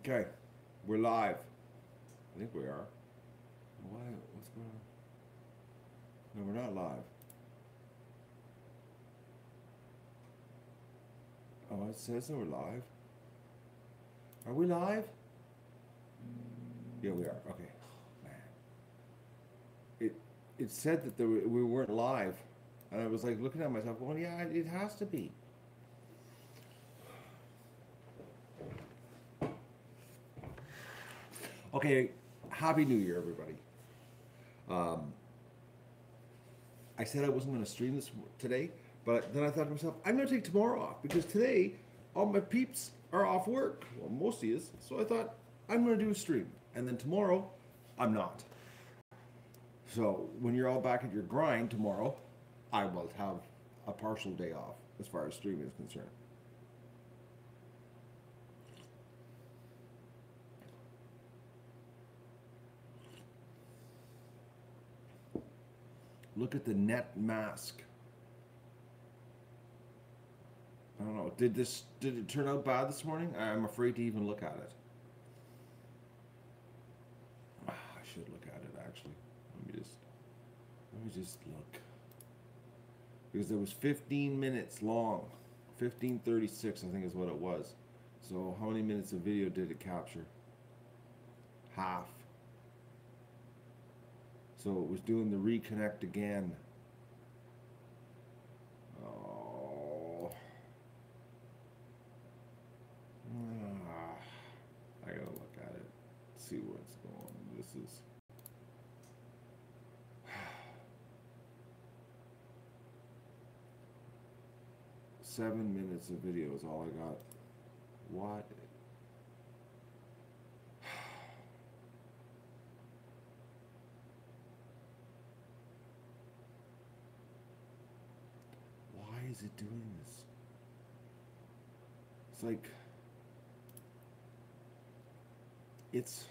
Okay, we're live. I think we are. Why? What's going on? No, we're not live. Oh, it says that we're live. Are we live? Yeah, we are. Okay. Man, it it said that we weren't live, and I was like looking at myself, going, "Yeah, it has to be." Okay. Happy New Year, everybody. Um, I said I wasn't going to stream this today, but then I thought to myself, I'm going to take tomorrow off because today all my peeps are off work. Well, most is. So I thought I'm going to do a stream, and then tomorrow I'm not. So when you're all back at your grind tomorrow, I will have a partial day off as far as streaming is concerned. Look at the net mask. I don't know. Did it turn out bad this morning? I'm afraid to even look at it. I should look at it actually. Let me just look. Because it was 15 minutes long. 15:36 I think is what it was. So how many minutes of video did it capture? Half. So it was doing the reconnect again. Oh. I gotta look at it. See what's going on. This is 7 minutes of video is all I got. What? Why is it doing this? It's like it's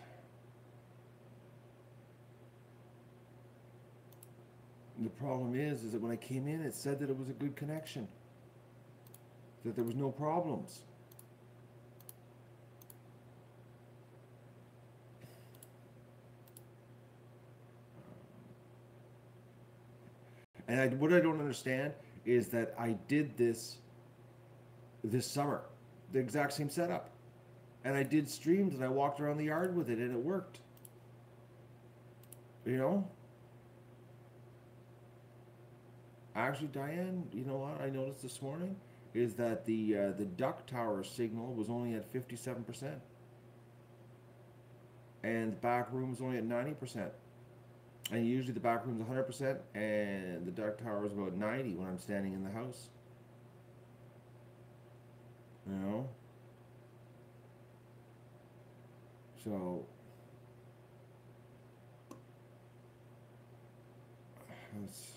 the problem is that when I came in it said that it was a good connection, that there was no problems. And what I don't understand is that I did this summer, the exact same setup, and I did streams and I walked around the yard with it and it worked. You know, actually, Diane, you know what I noticed this morning is that the duck tower signal was only at 57%, and the back room was only at 90%. And usually the back room's 100%, and the duck tower is about 90 when I'm standing in the house. You know, so it's,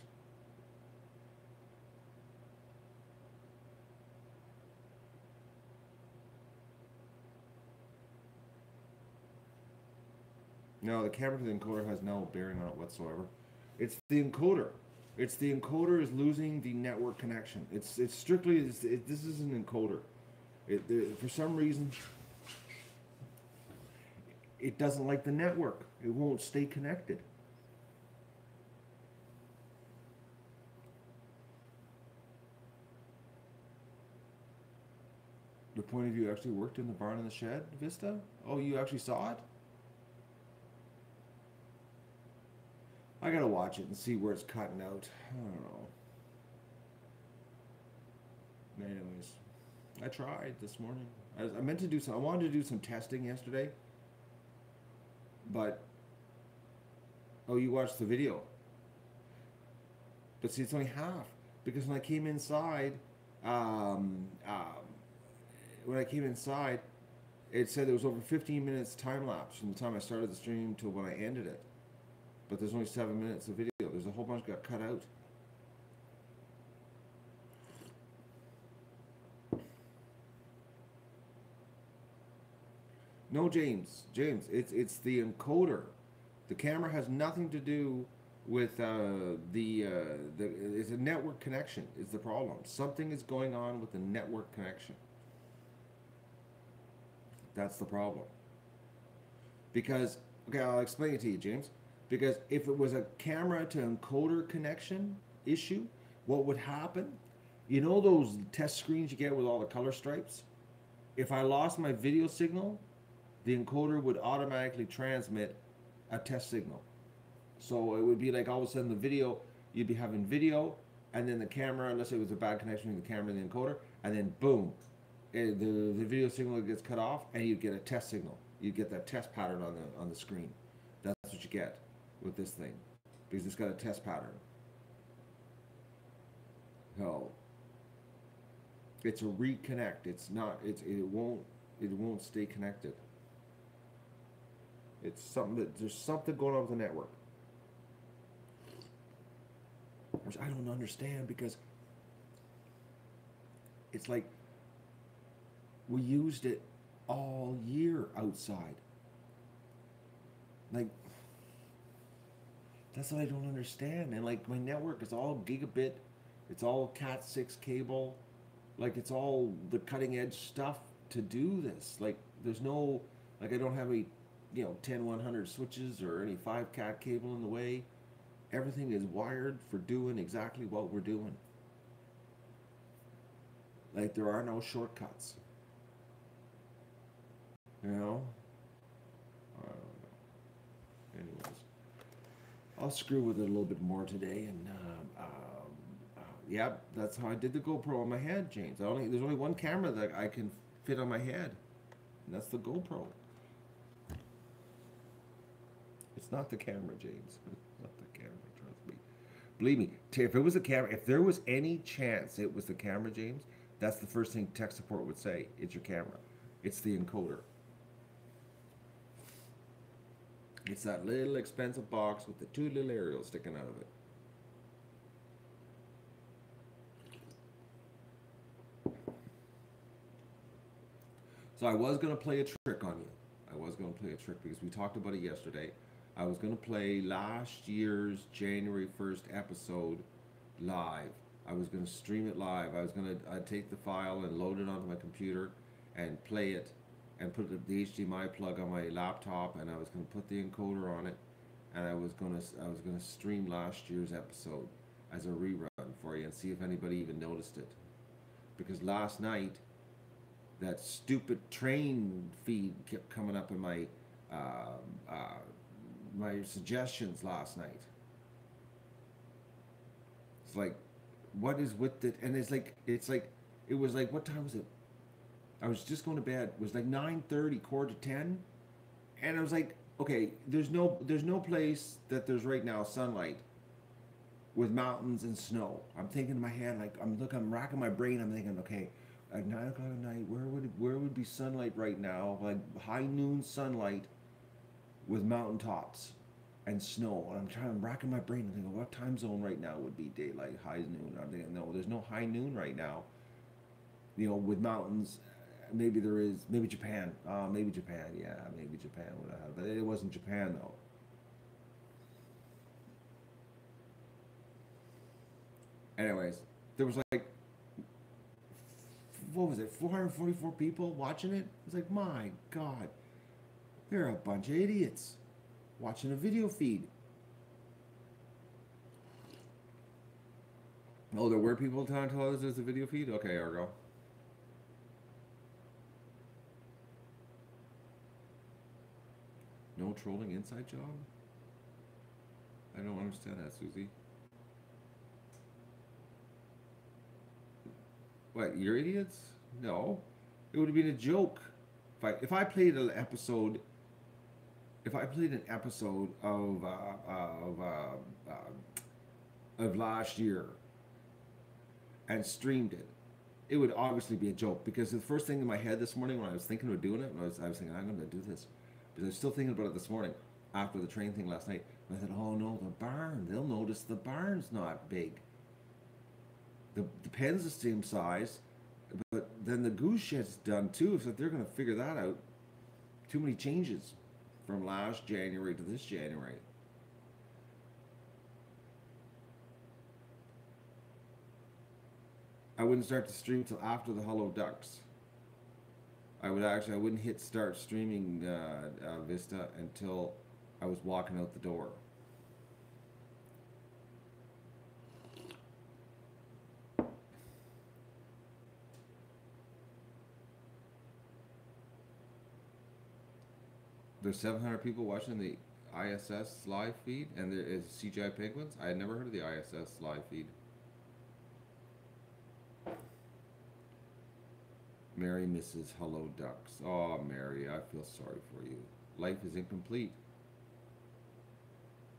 no, the camera to the encoder has no bearing on it whatsoever. It's the encoder. It's the encoder is losing the network connection. It's strictly this is an encoder. For some reason, it doesn't like the network. It won't stay connected. The point of view actually worked in the barn and the shed, Vista? Oh, you actually saw it? I gotta watch it and see where it's cutting out. I don't know. Anyways, I tried this morning. I meant to do some. I wanted to do some testing yesterday, but oh, you watched the video. But see, it's only half because um, um, when I came inside, it said there was over 15 minutes time lapse from the time I started the stream till when I ended it. But there's only 7 minutes of video. There's a whole bunch got cut out. No, James, it's the encoder. The camera has nothing to do with the. It's a network connection is the problem. Something is going on with the network connection. That's the problem. Because, okay, I'll explain it to you, James. Because if it was a camera to encoder connection issue, what would happen? You know those test screens you get with all the color stripes? If I lost my video signal, the encoder would automatically transmit a test signal. So it would be like all of a sudden the video, you'd be having video, and then the camera, unless it was a bad connection between the camera and the encoder, and then boom, the video signal gets cut off, and you get a test signal. You get that test pattern on the screen. That's what you get with this thing, because it's got a test pattern. So it's a reconnect. It's not. It won't stay connected. It's something that there's something going on with the network, which I don't understand because it's like we used it all year outside. Like that's what I don't understand. And like my network is all gigabit, it's all Cat 6 cable, like it's all the cutting edge stuff to do this. Like there's no like I don't have any 10 100 switches or any 5 cat cable in the way. Everything is wired for doing exactly what we're doing. Like there are no shortcuts. You know? I don't know. Anyways, I'll screw with it a little bit more today, and yeah, that's how I did the GoPro on my head, James. There's only one camera that I can fit on my head, and that's the GoPro. It's not the camera, James. It's not the camera, trust me. Believe me, if it was a camera, if there was any chance it was the camera, James, that's the first thing tech support would say. It's your camera. It's the encoder. It's that little expensive box with the 2 little aerials sticking out of it. So I was going to play a trick on you. I was going to play a trick because we talked about it yesterday. I was going to play last year's January 1st episode live. I was going to stream it live. I was going to take the file and load it onto my computer and play it and put the HDMI plug on my laptop, and I was going to put the encoder on it, and I was going to stream last year's episode as a rerun for you and see if anybody even noticed it. Because last night that stupid train feed kept coming up in my my suggestions last night. It's like, what is with it? And it was like, what time was it? I was just going to bed. It was like 9:30, quarter to 10, and I was like, okay, there's no place that there's right now sunlight with mountains and snow. I'm thinking in my head, like I'm racking my brain. I'm thinking, okay, at 9 o'clock at night, where would be sunlight right now? Like high noon sunlight with mountain tops and snow. And I'm racking my brain. I'm thinking, what time zone right now would be daylight, high noon? I'm thinking, no, there's no high noon right now. With mountains. Maybe there is. Maybe Japan. Maybe Japan. Yeah, maybe Japan would have. But it wasn't Japan though. Anyways, there was like, what was it? 444 people watching it. It was like, my God, they're a bunch of idiots watching a video feed. Oh, there were people trying to tell us there's a video feed. Okay, Argo. No trolling inside job? I don't understand that, Susie. What, you're idiots? No. It would have been a joke. If I played an episode of last year and streamed it, it would obviously be a joke, because the first thing in my head this morning when I was thinking of doing it, I was thinking, I'm going to do this. Because I was still thinking about it this morning after the train thing last night. And I thought, oh no, the barn. They'll notice the barn's not big. The pen's the same size, but then the goose shed's done too, so they're going to figure that out. Too many changes from last January to this January. I wouldn't start to stream till after the Hollow Ducks. I wouldn't hit start streaming Vista until I was walking out the door. There's 700 people watching the ISS live feed, and there is CGI Penguins. I had never heard of the ISS live feed. Mary misses Hello Ducks. Oh, Mary, I feel sorry for you. Life is incomplete.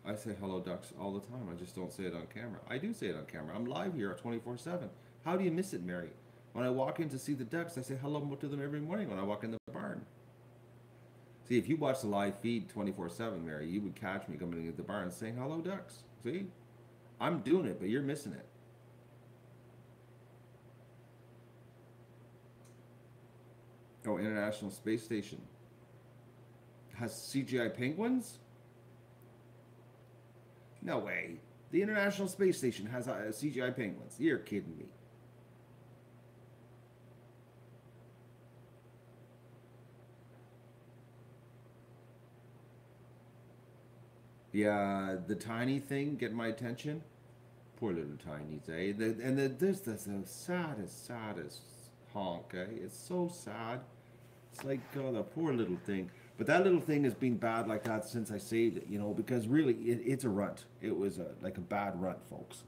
I say Hello Ducks all the time. I just don't say it on camera. I do say it on camera. I'm live here 24/7. How do you miss it, Mary? When I walk in to see the ducks, I say hello to them every morning when I walk in the barn. See, if you watch the live feed 24/7, Mary, you would catch me coming into the barn saying hello ducks. See? I'm doing it, but you're missing it. Oh, International Space Station has CGI penguins? No way. The International Space Station has CGI penguins. You're kidding me. Yeah, the tiny thing getting my attention. Poor little tinies, eh? There's the saddest honk, eh? It's so sad. It's like, oh, the poor little thing. But that little thing has been bad like that since I saved it, you know, because really, it's a runt. It was like a bad runt, folks.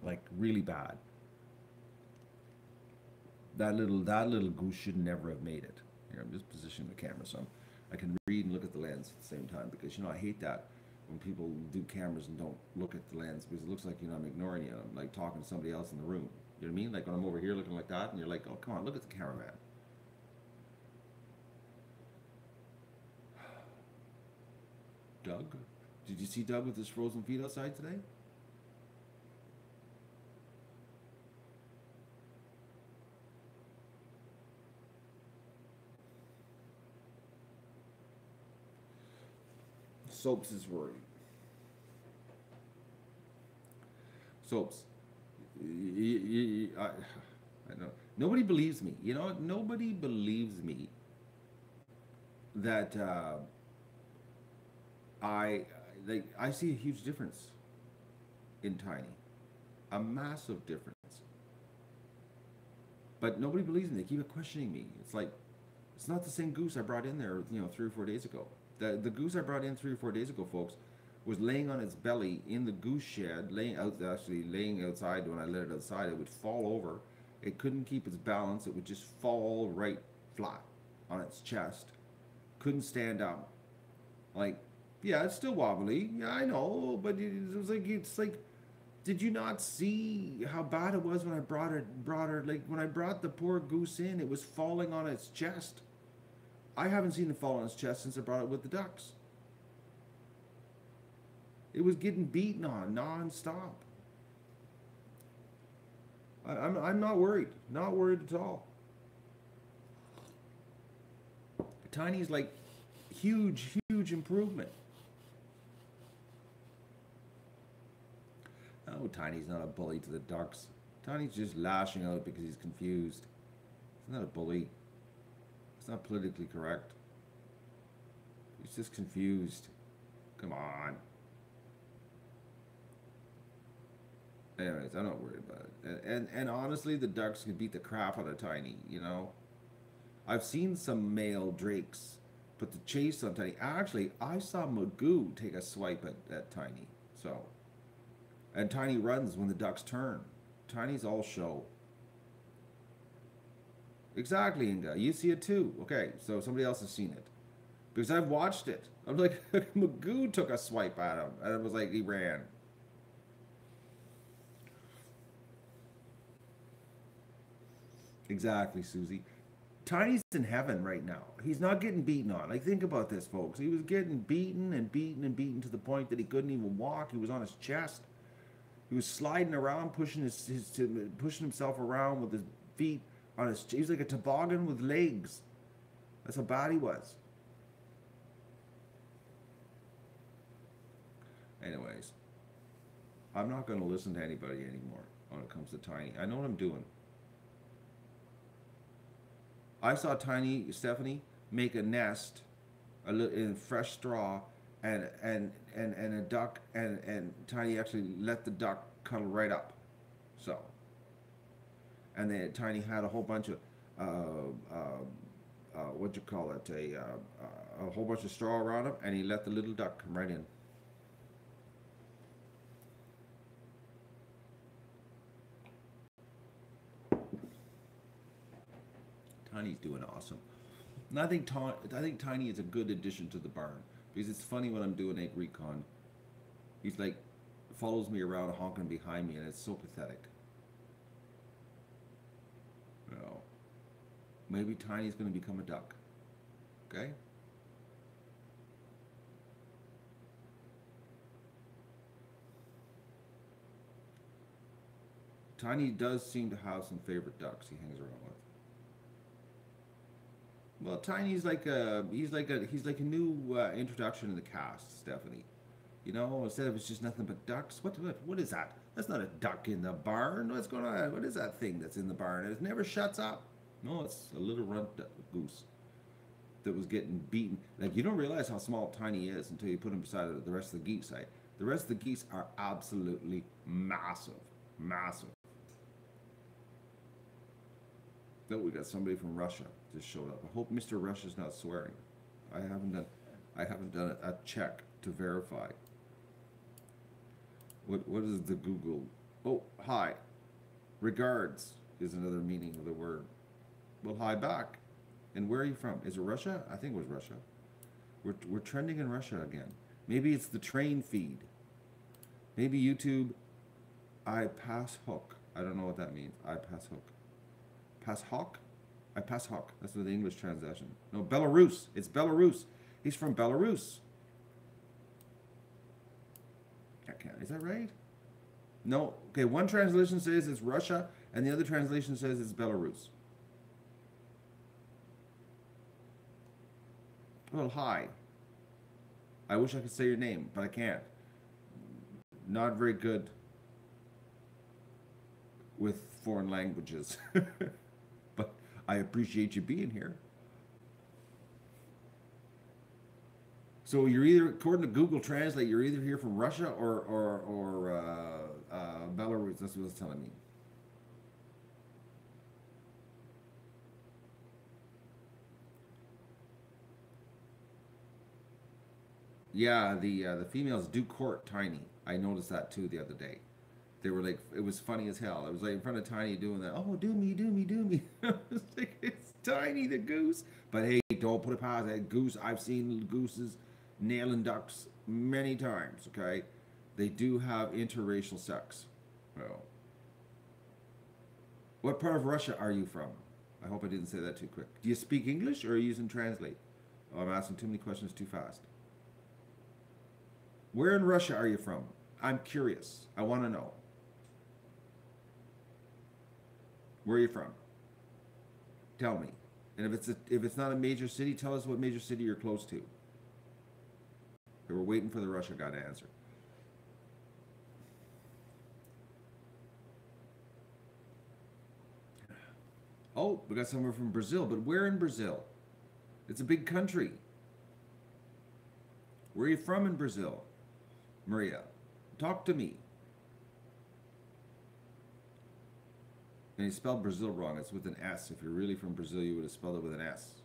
Like, really bad. That little goose should never have made it. Here, I'm just positioning the camera so I can read and look at the lens at the same time, because, you know, I hate that when people do cameras and don't look at the lens, because it looks like, you know, I'm ignoring you. I'm like talking to somebody else in the room. You know what I mean? Like when I'm over here looking like that, and you're like, oh, come on, look at the cameraman. Doug? Did you see Doug with his frozen feet outside today? Soaps is worried. Soaps. I know. Nobody believes me. You know, nobody believes me that I I see a huge difference in Tiny, a massive difference. But nobody believes me. They keep questioning me. It's like it's not the same goose I brought in there, you know, 3 or 4 days ago. The goose I brought in 3 or 4 days ago, folks, was laying on its belly in the goose shed, laying outside. When I let it outside, it would fall over. It couldn't keep its balance. It would just fall right flat on its chest. Couldn't stand up. Like, yeah, it's still wobbly. Yeah, I know, but it's like, did you not see how bad it was when I brought her? Like when I brought the poor goose in, it was falling on its chest. I haven't seen it fall on its chest since I brought it with the ducks. It was getting beaten on non-stop. I'm not worried. Not worried at all. Tiny's like huge improvement. Oh, Tiny's not a bully to the ducks. Tiny's just lashing out because he's confused. He's not a bully. It's not politically correct. He's just confused. Come on. Anyways, I'm not worried about it. And honestly, the ducks can beat the crap out of Tiny, you know? I've seen some male drakes put the chase on Tiny. Actually, I saw Magoo take a swipe at Tiny. So, and Tiny runs when the ducks turn. Tiny's all show. Exactly, Inga. You see it too. Okay, so somebody else has seen it. Because I've watched it. I'm like, Magoo took a swipe at him. And it was like he ran. Exactly, Susie. Tiny's in heaven right now. He's not getting beaten on. Like, think about this, folks. He was getting beaten and beaten and beaten to the point that he couldn't even walk. He was on his chest. He was sliding around, pushing pushing himself around with his feet on his. He was like a toboggan with legs. That's how bad he was. Anyways, I'm not going to listen to anybody anymore when it comes to Tiny. I know what I'm doing. I saw Tiny Stephanie make a nest in fresh straw, and a duck, and Tiny actually let the duck cuddle right up. So, and then Tiny had a whole bunch of what you call it, a whole bunch of straw around him, and he let the little duck come right in. Tiny's doing awesome. And I think Tiny is a good addition to the barn because it's funny when I'm doing egg recon. He's like follows me around honking behind me, and it's so pathetic. You know, maybe Tiny's going to become a duck. Okay. Tiny does seem to have some favorite ducks he hangs around with. Well, Tiny's like he's like a new introduction in the cast, Stephanie. You know, instead of it's just nothing but ducks. What is that? That's not a duck in the barn. What's going on? What is that thing that's in the barn? It never shuts up. No, it's a little runt goose that was getting beaten. Like you don't realize how small Tiny is until you put him beside the rest of the geese. Right? The rest of the geese are absolutely massive, massive. Oh, we got somebody from Russia just showed up. I hope Mr. Russia's not swearing. I haven't done I haven't done a check to verify. What is the Google? Oh, hi. Regards is another meaning of the word. Well, hi back. And where are you from? Is it Russia? I think it was Russia. We're trending in Russia again. Maybe it's the train feed. Maybe YouTube. I pass hook. I don't know what that means. I pass hook. Pass hawk? I pass hawk. That's the English translation. No, Belarus. It's Belarus. He's from Belarus. I can't. Is that right? No. Okay, one translation says it's Russia, and the other translation says it's Belarus. Well, hi. I wish I could say your name, but I can't. Not very good with foreign languages. But I appreciate you being here. So you're either, according to Google Translate, you're either here from Russia or Belarus. That's what it's telling me. Yeah, the females do court Tiny. I noticed that too the other day. They were like, it was funny as hell. I was like in front of Tiny doing that. Oh, do me, do me, do me. It's like, it's Tiny the goose. But hey, don't put it past that goose. I've seen gooses nailing ducks many times. Okay, they do have interracial sex. Well, what part of Russia are you from? I hope I didn't say that too quick. Do you speak English or are you using Translate? Oh, I'm asking too many questions too fast. Where in Russia are you from? I'm curious. I want to know. Where are you from? Tell me. And if it's not a major city, tell us what major city you're close to. We're waiting for the Russia guy to answer. Oh, we got someone from Brazil, but where in Brazil? It's a big country. Where are you from in Brazil? Maria, talk to me. And he spelled Brazil wrong. It's with an S. If you're really from Brazil, you would have spelled it with an S.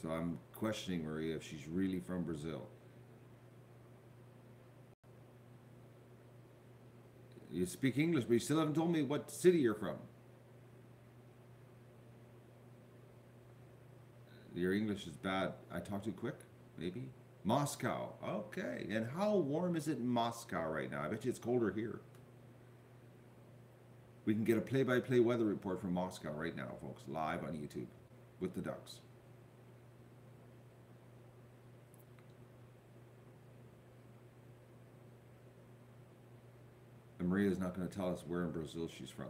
So I'm questioning Maria if she's really from Brazil. You speak English, but you still haven't told me what city you're from. Your English is bad. I talk too quick, maybe? Moscow. Okay. And how warm is it in Moscow right now? I bet you it's colder here. We can get a play-by-play weather report from Moscow right now, folks, live on YouTube with the ducks. And Maria's not going to tell us where in Brazil she's from.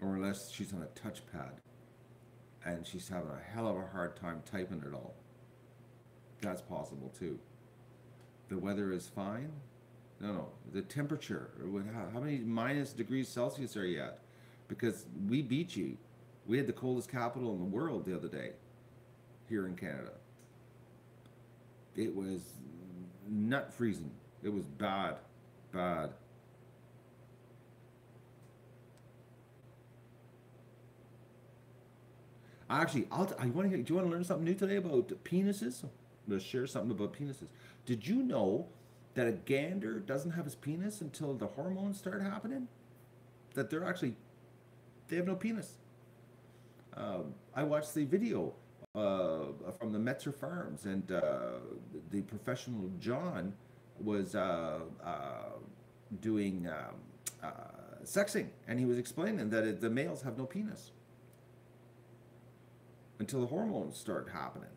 Or unless she's on a touchpad and she's having a hell of a hard time typing it all. That's possible too. The weather is fine. No, the temperature. How many minus degrees Celsius are you at? Because we beat you. We had the coldest capital in the world the other day here in Canada. It was nut freezing. It was bad, bad. Actually, I want to. Do you want to learn something new today about penises? I'm going to share something about penises. Did you know that a gander doesn't have his penis until the hormones start happening? That they have no penis. I watched the video from the Metzer Farms, and the professional John was doing sexing, and he was explaining that the males have no penis until the hormones start happening.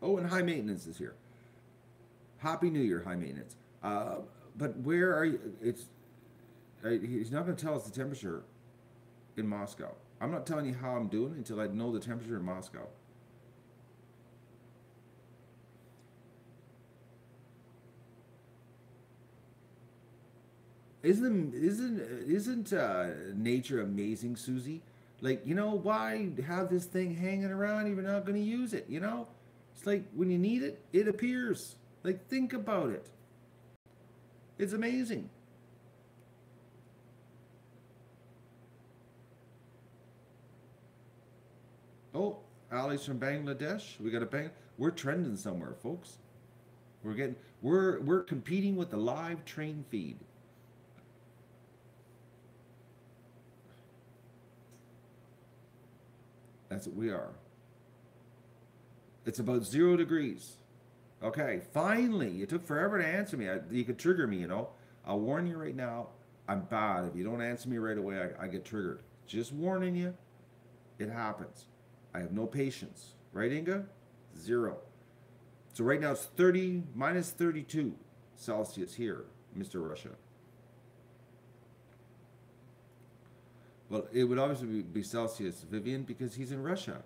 Oh, and high maintenance is here. Happy New Year, high maintenance. But where are you? He's not going to tell us the temperature in Moscow. I'm not telling you how I'm doing until I know the temperature in Moscow. Isn't nature amazing, Susie? Like, why have this thing hanging around if you're not going to use it? It's like when you need it, it appears. Like, think about it. It's amazing. Oh, Ali's from Bangladesh. We got a bang. We're trending somewhere, folks. We're competing with the live train feed. That's what we are. It's about 0 degrees. Okay, finally. It took forever to answer me. You could trigger me, I'll warn you right now. I'm bad. If you don't answer me right away, I get triggered. Just warning you. It happens. I have no patience. Right, Inga? 0. So right now it's minus 32 Celsius here, Mr. Russia. Well, it would obviously be Celsius, Vivian, because he's in Russia.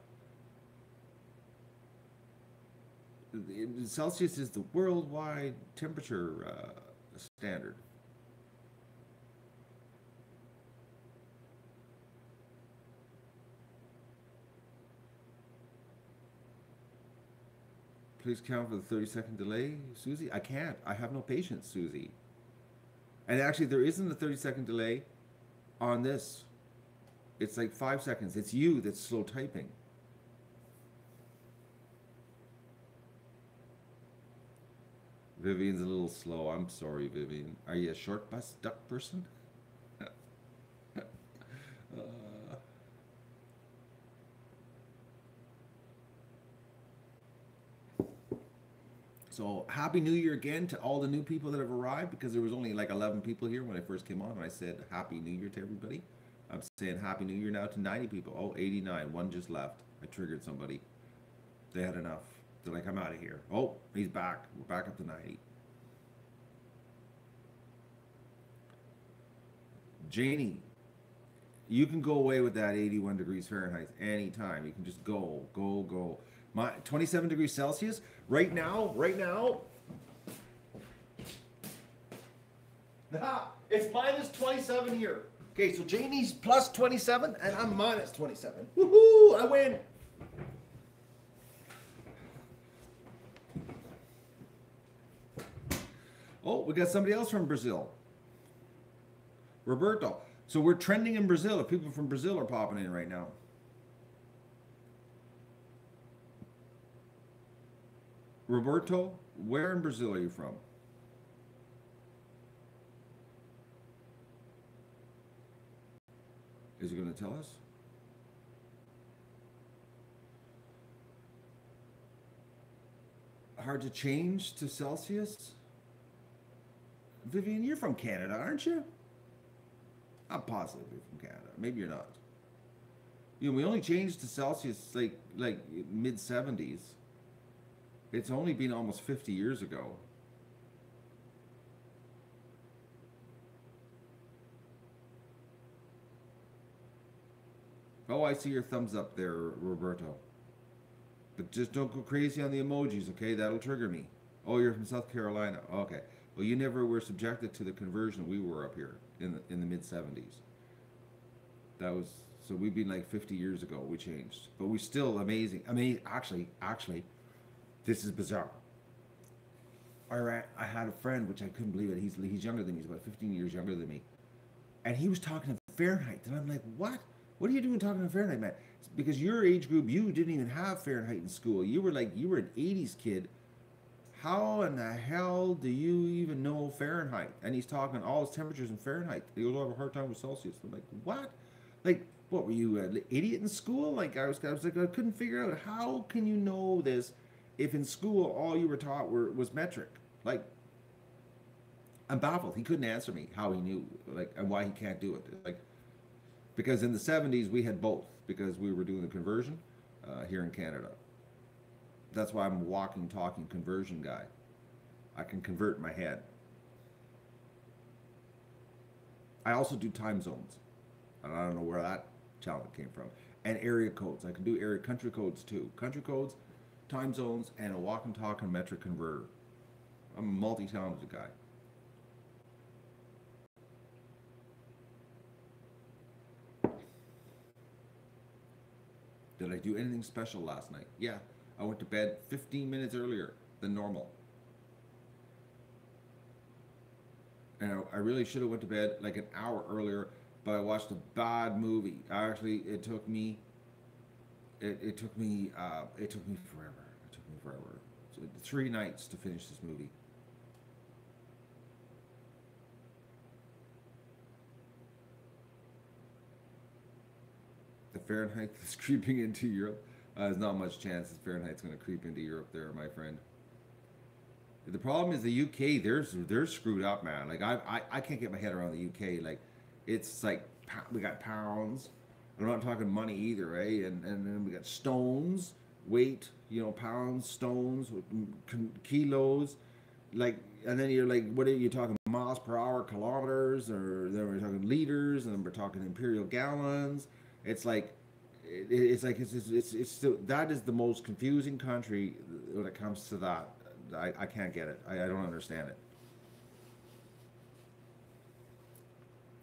Celsius is the worldwide temperature standard. Please count for the 30-second delay, Susie. I can't. I have no patience, Susie. And actually, there isn't a 30-second delay on this. It's like 5 seconds. It's you that's slow typing. Vivian's a little slow. I'm sorry, Vivian. Are you a short bus duck person? So happy New Year again to all the new people that have arrived, because there was only like 11 people here when I first came on, and I said happy New Year to everybody. I'm saying happy New Year now to 90 people. Oh, 89. One just left. I triggered somebody. They had enough. They're like, I'm out of here. Oh, he's back. We're back up to 90. Janie, you can go away with that 81 degrees Fahrenheit anytime. You can just go. My 27 degrees Celsius right now. It's minus 27 here. Okay, so Janie's plus 27 and I'm minus 27. Woohoo! I win. Oh, we got somebody else from Brazil. Roberto. So we're trending in Brazil. If people from Brazil are popping in right now. Roberto, where in Brazil are you from? Is he going to tell us? Hard to change to Celsius? Vivian, you're from Canada, aren't you? I'm positive you're from Canada. Maybe you're not. We only changed to Celsius like mid 70s. It's only been almost 50 years ago. Oh, I see your thumbs up there, Roberto. But just don't go crazy on the emojis, okay? That'll trigger me. Oh, you're from South Carolina. Okay. Well, you never were subjected to the conversion we were up here in the mid '70s. That was so we've been like 50 years ago. We changed, but we still amazing. I mean, actually, this is bizarre. I had a friend, which I couldn't believe it. He's younger than me. He's about 15 years younger than me, and he was talking in Fahrenheit, and I'm like, what? What are you doing talking in Fahrenheit, man? Because your age group, you didn't even have Fahrenheit in school. You were an '80s kid. How in the hell do you even know Fahrenheit? And he's talking all his temperatures in Fahrenheit. He goes, "I have a hard time with Celsius." I'm like, what? Like, what were you, an idiot in school? Like, I was like, I couldn't figure out how can you know this if in school all you were taught was metric. Like, I'm baffled. He couldn't answer me how he knew, like, and why he can't do it. Like, because in the '70s we had both because we were doing the conversion here in Canada. That's why I'm a walking, talking conversion guy. I can convert in my head. I also do time zones. And I don't know where that talent came from. And area codes. I can do area country codes too. Country codes, time zones, and a walk and talk and metric converter. I'm a multi-talented guy. Did I do anything special last night? Yeah. I went to bed 15 minutes earlier than normal. And I really should have went to bed like an hour earlier, but I watched a bad movie. Actually, it took me forever. It took me forever. So 3 nights to finish this movie. The Fahrenheit that's creeping into Europe. There's not much chance that Fahrenheit's going to creep into Europe there, my friend. The problem is the UK. They're screwed up, man. Like I can't get my head around the UK. Like it's like we got pounds. I'm not talking money either, eh? And then we got stones, weight. You know, pounds, stones, kilos. Like, and then you're like, what are you talking? Miles per hour, kilometers, or then we're talking liters, and then we're talking imperial gallons. It's like it's still that is the most confusing country when it comes to that. I can't get it. I don't understand it.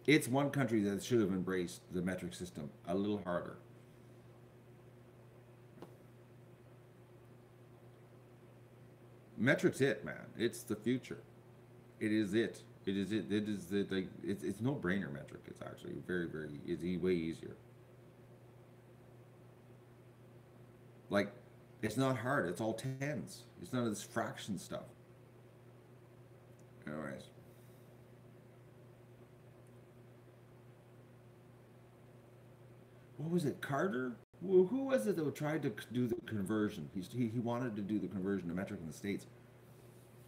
It's one country that should have embraced the metric system a little harder. Metric's it, man. It's the future. It is it. It is it. It is the like. It's no brainer metric. It's actually very. It's way easier. Like, it's not hard. It's all tens. It's none of this fraction stuff. Anyways, what was it? Carter? Who was it that tried to do the conversion? He wanted to do the conversion to metric in the states.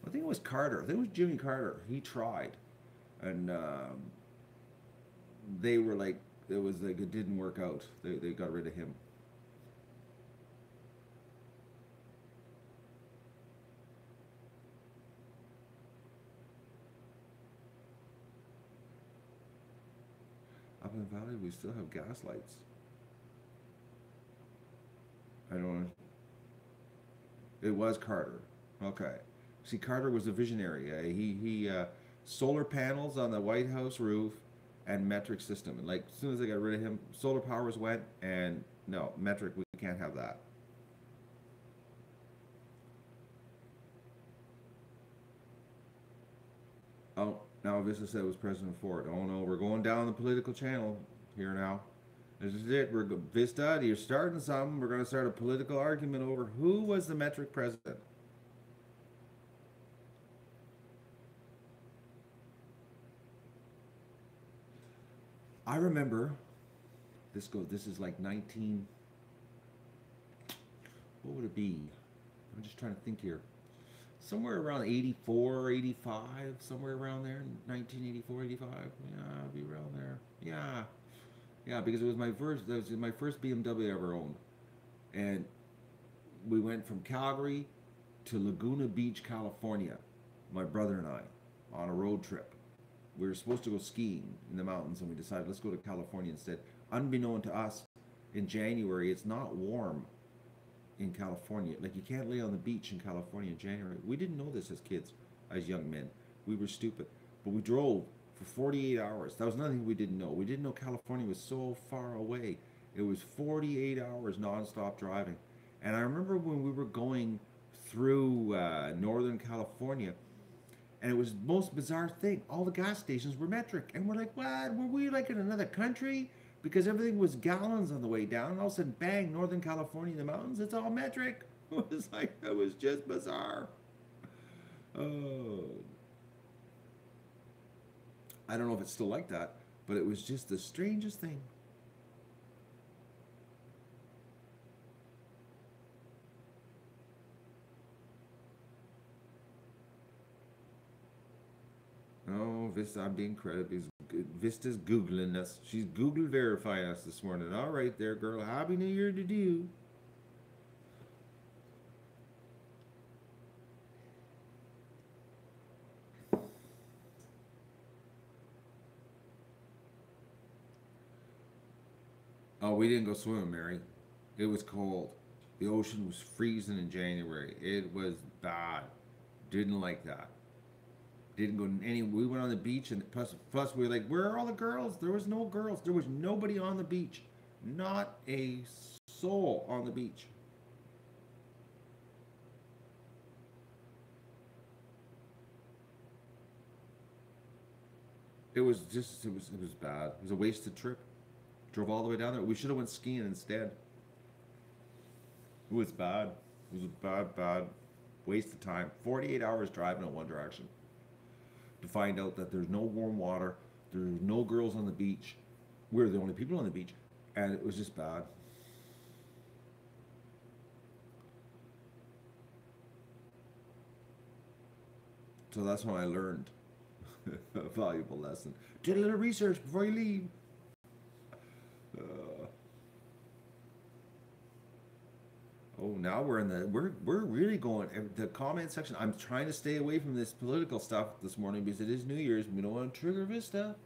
I think it was Carter. I think it was Jimmy Carter. He tried, and they were like, it was like it didn't work out. They got rid of him. Up in the valley, we still have gas lights. I don't. It was Carter. Okay. See, Carter was a visionary. He solar panels on the White House roof and metric system. And like as soon as they got rid of him, solar powers went and no metric. We can't have that. Oh, now Vista said it was President Ford. Oh no, we're going down the political channel here now. This is it. Vista, you're starting something. We're going to start a political argument over who was the metric president. I remember This is like 19. What would it be? I'm just trying to think here. Somewhere around 84, 85, somewhere around there, 1984, 85. Yeah, I'll be around there. Yeah, yeah, because that was my first BMW I ever owned, and we went from Calgary to Laguna Beach, California, my brother and I, on a road trip. We were supposed to go skiing in the mountains, and we decided let's go to California instead. Unbeknown to us, in January, it's not warm in California. Like you can't lay on the beach in California in January. We didn't know this as kids, as young men. We were stupid. But we drove for 48 hours. That was nothing we didn't know. We didn't know California was so far away. It was 48 hours nonstop driving. And I remember when we were going through Northern California, and it was the most bizarre thing. All the gas stations were metric. And we're like, what? Were we like in another country? Because everything was gallons on the way down. And all of a sudden, bang, Northern California, the mountains, it's all metric. It was like, it was just bizarre. Oh. I don't know if it's still like that, but it was just the strangest thing. Oh, Vista, I'm being credited. Vista's Googling us. She's Google verifying us this morning. All right there, girl. Happy New Year to you. Oh, we didn't go swimming, Mary. It was cold. The ocean was freezing in January. It was bad. Didn't like that. Didn't go any. We went on the beach, and plus we were like, where are all the girls? There was no girls. There was nobody on the beach. Not a soul on the beach. It was just it was bad. It was a wasted trip. Drove all the way down there. We should have went skiing instead. It was bad. It was a bad waste of time. 48 hours driving in one direction to find out that there's no warm water, there's no girls on the beach. We're the only people on the beach, and it was just bad. So that's when I learned a valuable lesson. Do a little research before you leave. Uh, oh, now we're in the we're really going the comment section. I'm trying to stay away from this political stuff this morning because it is New Year's. We don't want to trigger Vista.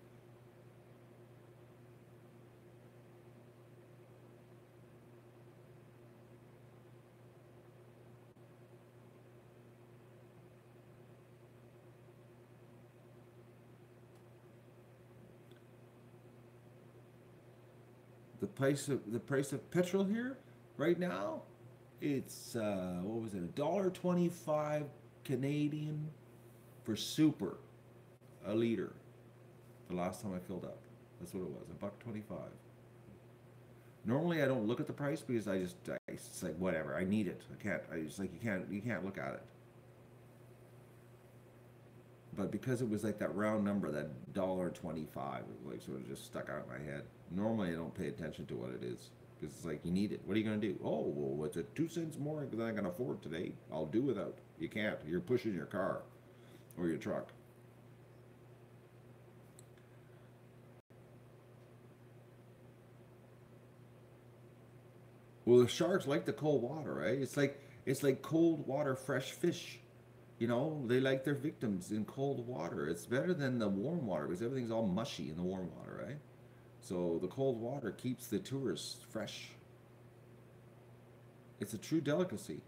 The price of petrol here right now, it's what was it, $1.25 Canadian for super a liter. The last time I filled up, that's what it was, $1.25. Normally I don't look at the price because it's like whatever. I need it. I can't. I just like you can't look at it. But because it was like that round number, that $1.25, it like sort of just stuck out in my head. Normally, I don't pay attention to what it is because it's like you need it. What are you gonna do? Oh, well, what's it? 2 cents more than I can afford today. I'll do without. You can't. You're pushing your car or your truck. Well, the sharks like the cold water, right? It's like cold water, fresh fish. They like their victims in cold water. It's better than the warm water because everything's all mushy in the warm water, right? So the cold water keeps the tourists fresh. It's a true delicacy.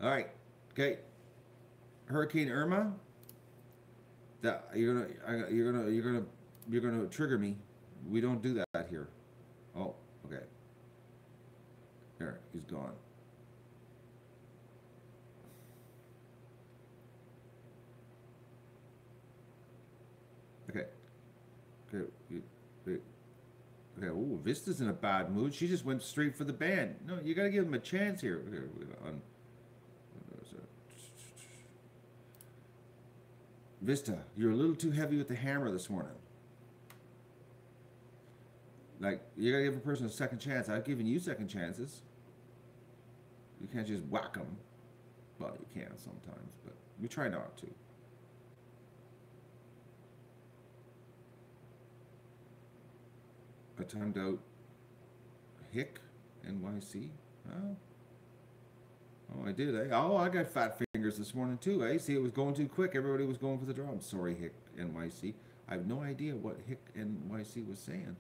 All right, okay. Hurricane Irma. That you're gonna trigger me. We don't do that here. Oh, okay. There, he's gone. Okay. Okay. Wait. Okay. Oh, Vista's in a bad mood. She just went straight for the band. No, you got to give him a chance here. Okay, Vista, you're a little too heavy with the hammer this morning. Like, you got to give a person a second chance. I've given you second chances. You can't just whack them. Well, you can sometimes, but we try not to. I timed out Hick NYC. Oh, oh, I did. Eh? Oh, I got fat fingers this morning too. Eh? See, it was going too quick. Everybody was going for the drum. Sorry, Hick NYC. I have no idea what Hick NYC was saying.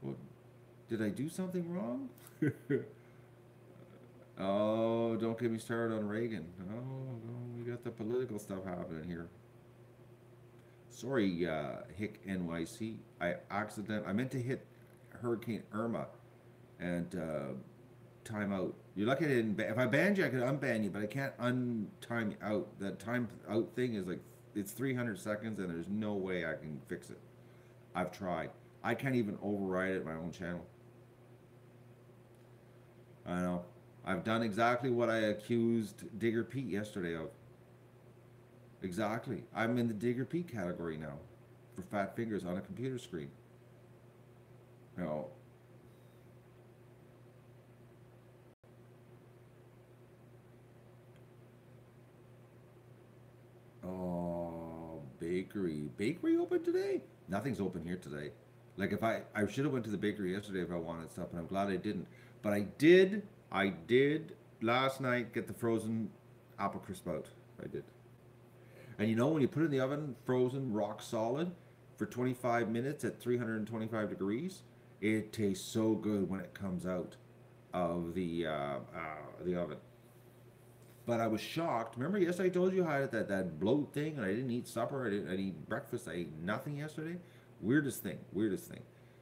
What, did I do something wrong? Oh, don't get me started on Reagan. Oh, no, we got the political stuff happening here. Sorry, Hick NYC. I meant to hit Hurricane Irma and time out. You're lucky I didn't. If I banned you, I could unban you, but I can't untime you out. That time out thing is like it's 300 seconds, and there's no way I can fix it. I've tried. I can't even override it my own channel. I know. I've done exactly what I accused Digger Pete yesterday of. Exactly. I'm in the Digger Pete category now for fat fingers on a computer screen. No. Oh, bakery. Bakery open today? Nothing's open here today. Like if I should have went to the bakery yesterday if I wanted stuff, and I'm glad I didn't. But I did last night get the frozen apple crisp out. I did. And you know when you put it in the oven, frozen, rock solid, for 25 minutes at 325 degrees, it tastes so good when it comes out of the oven. But I was shocked. Remember yesterday I told you I had that bloat thing and I didn't eat supper, I didn't eat breakfast, I ate nothing yesterday? Weirdest thing, weirdest thing.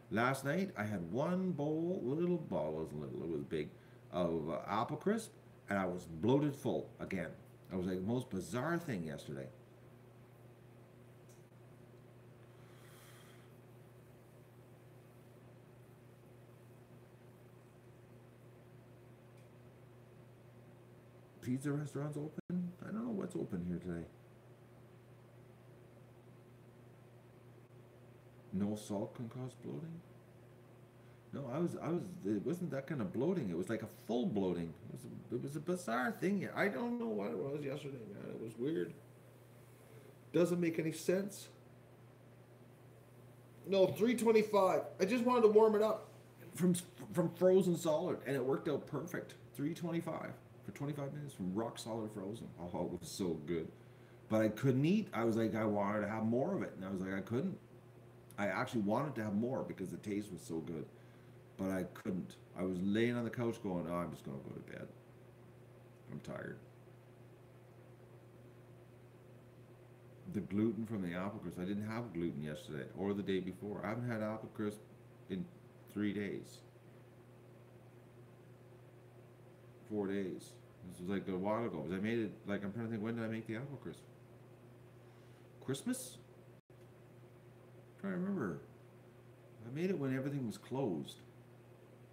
Last night I had one bowl, little bowl, it wasn't little, it was big, of apple crisp, and I was bloated full again. I was like the most bizarre thing yesterday. Pizza restaurants open? I don't know what's open here today. No salt can cause bloating? No, it wasn't that kind of bloating. It was like a full bloating. It was a bizarre thing. I don't know what it was yesterday, man. It was weird. Doesn't make any sense. No, 325. I just wanted to warm it up from from frozen solid, and it worked out perfect. 325 for 25 minutes from rock solid frozen. Oh, it was so good. But I couldn't eat. I was like, I wanted to have more of it, and I was like, I couldn't. I actually wanted to have more because the taste was so good, but I couldn't. I was laying on the couch going, oh, I'm just gonna go to bed. I'm tired. The gluten from the apple crisp. I didn't have gluten yesterday or the day before. I haven't had apple crisp in 3 days, 4 days. This was like a while ago. I made it like I'm trying to think when did I make the apple crisp? Christmas? I'm trying to remember. I made it when everything was closed.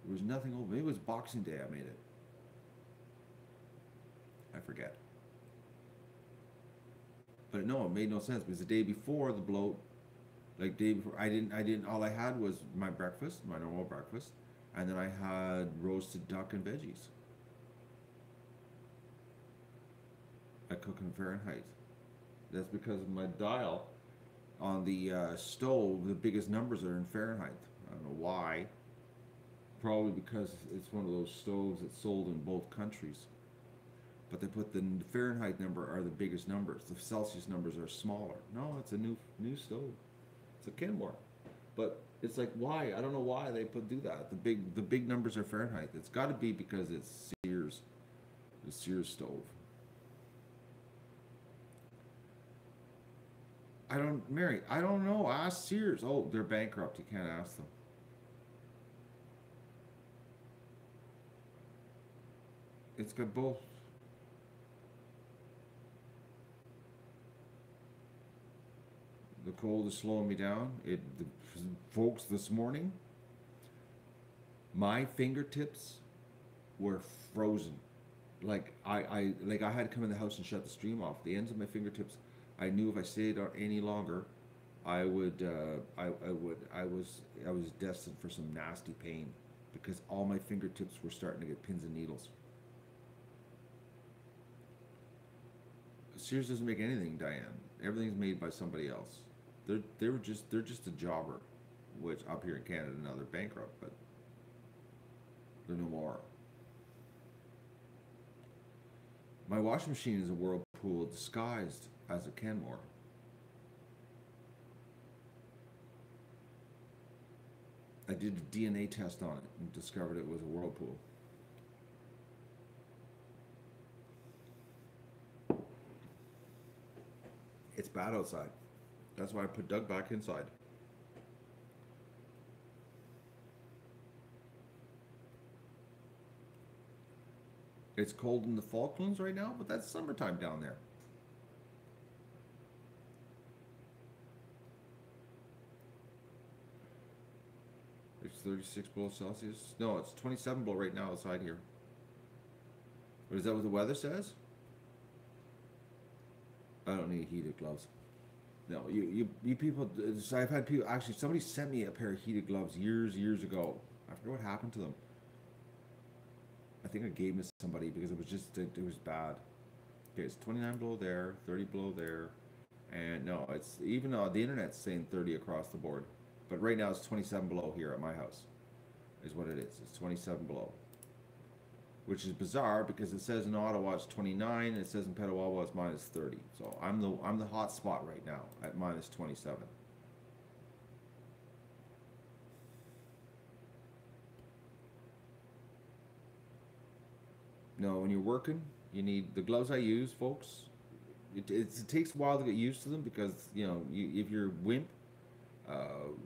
There was nothing open. Maybe it was Boxing Day I made it. I forget. But no, it made no sense because the day before the bloat, like day before, I didn't. All I had was my breakfast, my normal breakfast, and then I had roasted duck and veggies. I cook in Fahrenheit. That's because of my dial on the stove. The biggest numbers are in Fahrenheit. I don't know why. Probably because it's one of those stoves that's sold in both countries. But they put the Fahrenheit number are the biggest numbers. The Celsius numbers are smaller. No, it's a new stove. It's a Kenmore. But it's like why? I don't know why they do that. The big numbers are Fahrenheit. It's got to be because it's Sears, the Sears stove. Mary. I don't know. Ask Sears. Oh, they're bankrupt. You can't ask them. It's got both. The cold is slowing me down. Folks, this morning, my fingertips were frozen. Like I had to come in the house and shut the stream off. The ends of my fingertips, I knew if I stayed out any longer, I would, I was destined for some nasty pain because all my fingertips were starting to get pins and needles. Sears doesn't make anything, Diane. Everything's made by somebody else. They're just a jobber, which up here in Canada now they're bankrupt, but they're no more. My washing machine is a Whirlpool disguised as a Kenmore. I did a DNA test on it and discovered it was a whirlpool. It's bad outside. That's why I put Doug back inside. It's cold in the Falklands right now, but that's summertime down there. It's 36 below Celsius. No, it's 27 below right now outside here. But is that what the weather says? I don't need heated gloves. No, you people. So I've had people. Actually, somebody sent me a pair of heated gloves years ago. I forget what happened to them. I think I gave them to somebody because it was just it was bad. Okay, it's 29 below there, 30 below there, and no, it's even the internet's saying 30 across the board, but right now it's 27 below here at my house, is what it is. It's 27 below, which is bizarre because it says in Ottawa it's 29, and it says in Petawawa it's minus 30. So I'm the hot spot right now at minus 27. No, when you're working, you need the gloves I use, folks. It takes a while to get used to them because if you're wimp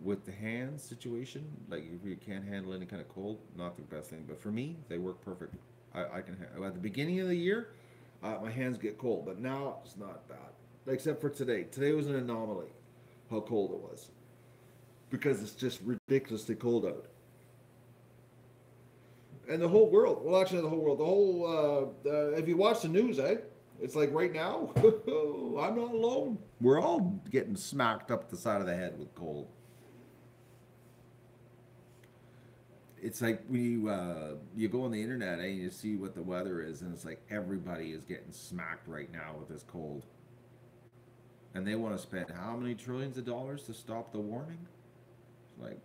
with the hands situation, like if you can't handle any kind of cold, not the best thing. But for me, they work perfect. I can at the beginning of the year, my hands get cold, but now it's not bad. Except for today. Today was an anomaly, how cold it was, because it's just ridiculously cold out. And the whole world, well, actually, the whole world, the whole, if you watch the news, it's like right now, I'm not alone. We're all getting smacked up the side of the head with cold. It's like when you go on the internet and you see what the weather is, and it's like everybody is getting smacked right now with this cold. And they want to spend how many trillions of dollars to stop the warming? It's like,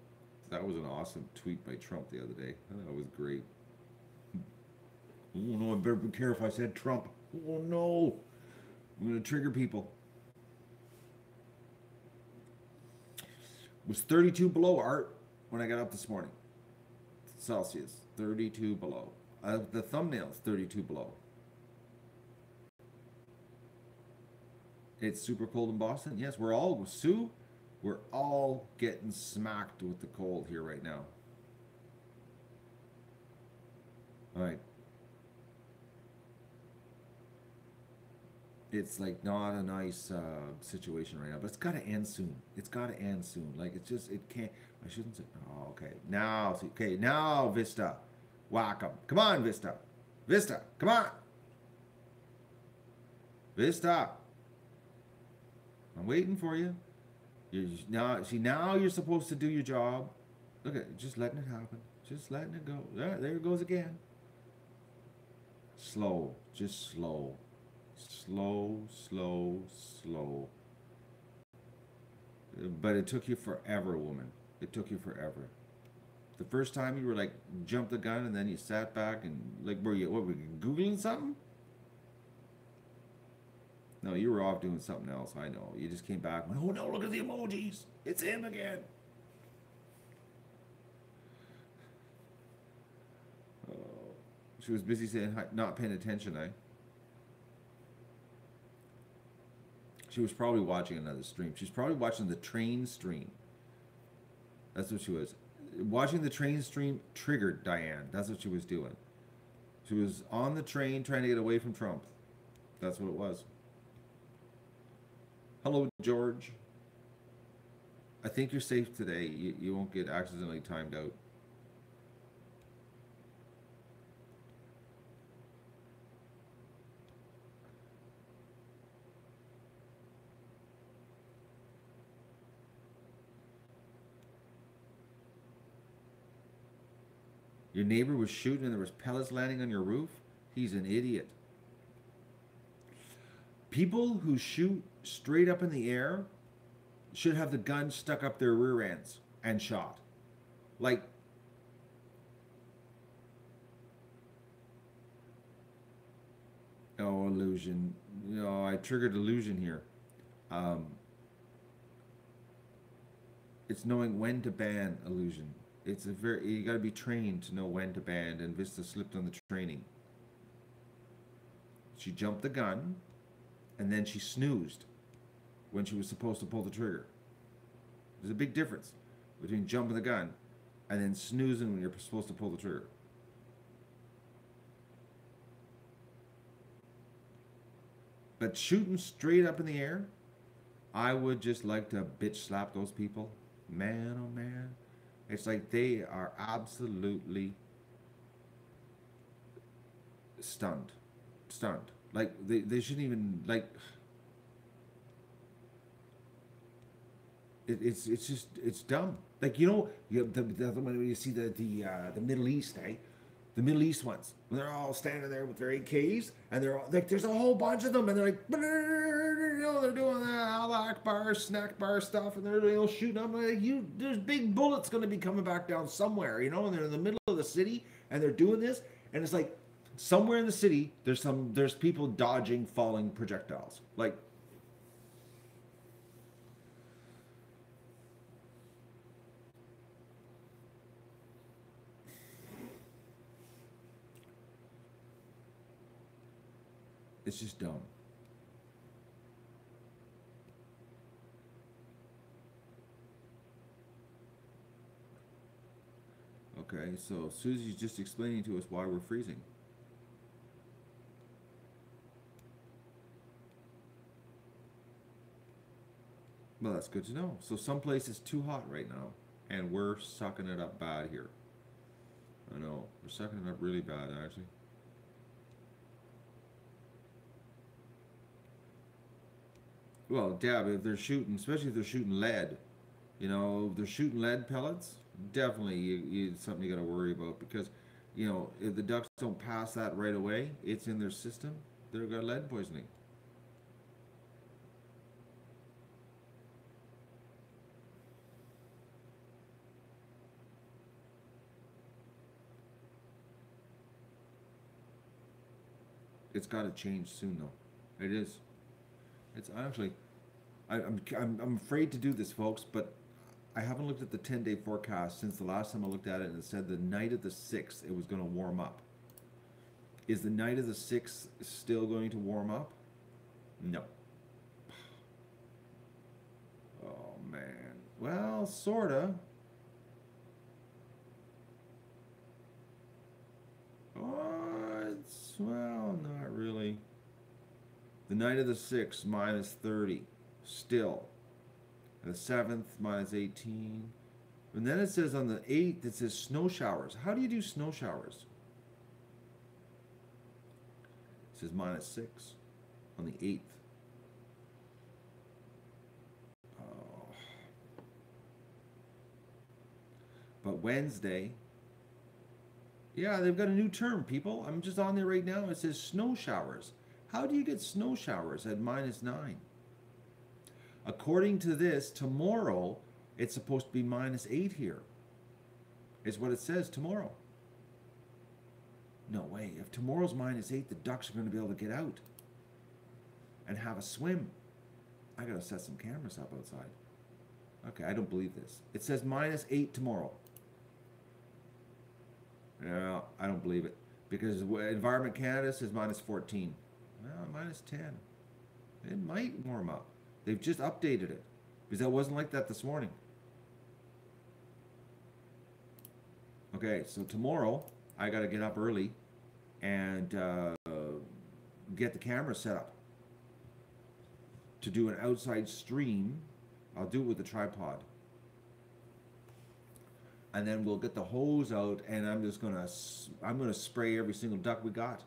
that was an awesome tweet by Trump the other day. I thought it was great. Oh no, I better be careful. I said Trump. Oh no, I'm going to trigger people. It was 32 below, Art, when I got up this morning. Celsius, 32 below. The thumbnail's 32 below. It's super cold in Boston. Yes, we're all, Sue, we're all getting smacked with the cold here right now. All right. It's like not a nice situation right now, but it's got to end soon. It's got to end soon. Like it's just, it can't, I shouldn't say, oh, okay. Now, okay, now Vista, whack 'em. Come on, Vista. Vista, come on. Vista. I'm waiting for you. Now you're supposed to do your job. Look at it, just letting it happen. Just letting it go. There it goes again. Slow, just slow. Slow, slow, slow. But it took you forever, woman. It took you forever. The first time you were like, jumped the gun and then you sat back and like, were you Googling something? No, you were off doing something else. I know. You just came back and went, oh no, look at the emojis. It's him again. Oh, she was busy saying, not paying attention, She was probably watching another stream. She's probably watching the train stream. That's what she was. Watching the train stream triggered Diane. That's what she was doing. She was on the train trying to get away from Trump. That's what it was. Hello, George. I think you're safe today. You won't get accidentally timed out. Your neighbor was shooting and there was pellets landing on your roof? He's an idiot. People who shoot straight up in the air should have the gun stuck up their rear ends and shot. Like, oh, illusion. No, I triggered illusion here. It's knowing when to ban illusion. It's a very, you got to be trained to know when to band, and Vista slipped on the training. She jumped the gun, and then she snoozed when she was supposed to pull the trigger. There's a big difference between jumping the gun and then snoozing when you're supposed to pull the trigger. But shooting straight up in the air, I would just like to bitch slap those people. Man, oh man. It's like they are absolutely stunned. Stunned. Like they shouldn't even like it's just it's dumb. Like when you see the Middle East, eh? The Middle East ones, when they're all standing there with their AKs, and they're all, like, there's a whole bunch of them, and they're like, they're doing that Allah Akbar, snack bar stuff, and they're shooting up. Like, there's big bullets going to be coming back down somewhere, and they're in the middle of the city, and they're doing this, and it's like somewhere in the city, there's people dodging falling projectiles, like. It's just dumb. Okay, so Susie's just explaining to us why we're freezing. Well, that's good to know. So someplace is too hot right now, and we're sucking it up bad here. I know, we're sucking it up really bad, actually. Well, Deb, if they're shooting, especially if they're shooting lead, if they're shooting lead pellets, definitely it's something you got to worry about because, if the ducks don't pass that right away, it's in their system. They've got lead poisoning. It's got to change soon, though. It is. It's actually, I'm afraid to do this, folks, but I haven't looked at the 10-day forecast since the last time I looked at it, and it said the night of the 6th it was going to warm up. Is the night of the 6th still going to warm up? No. Oh, man. Well, sorta. Well, not really. The night of the 6th, minus 30. Still. The 7th, minus 18. And then it says on the 8th, it says snow showers. How do you do snow showers? It says minus 6 on the 8th. Oh. But Wednesday, yeah, they've got a new term, people. I'm just on there right now. It says snow showers. How do you get snow showers at minus 9? According to this, tomorrow it's supposed to be minus 8 here. Is what it says tomorrow. No way. If tomorrow's minus 8, the ducks are going to be able to get out and have a swim. I got to set some cameras up outside. Okay, I don't believe this. It says minus 8 tomorrow. No, I don't believe it. Because Environment Canada says minus 14. Well, minus 10. It might warm up. They've just updated it. Because that wasn't like that this morning. Okay, so tomorrow, I got to get up early and get the camera set up to do an outside stream. I'll do it with the tripod. And then we'll get the hose out, and I'm gonna spray every single duck we got,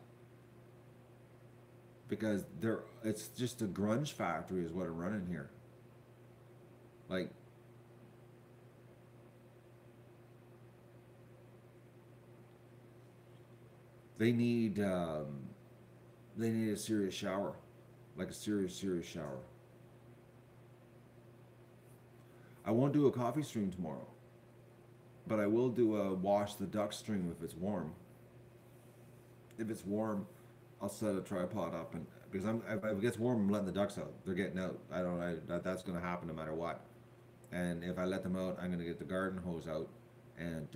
because it's just a grunge factory is what I'm running here. Like, they need a serious shower, like a serious shower. I won't do a coffee stream tomorrow, but I will do a wash the duck stream if it's warm. If it's warm, I'll set a tripod up, and because if it gets warm, I'm letting the ducks out. They're getting out. That's going to happen no matter what. And if I let them out, I'm going to get the garden hose out and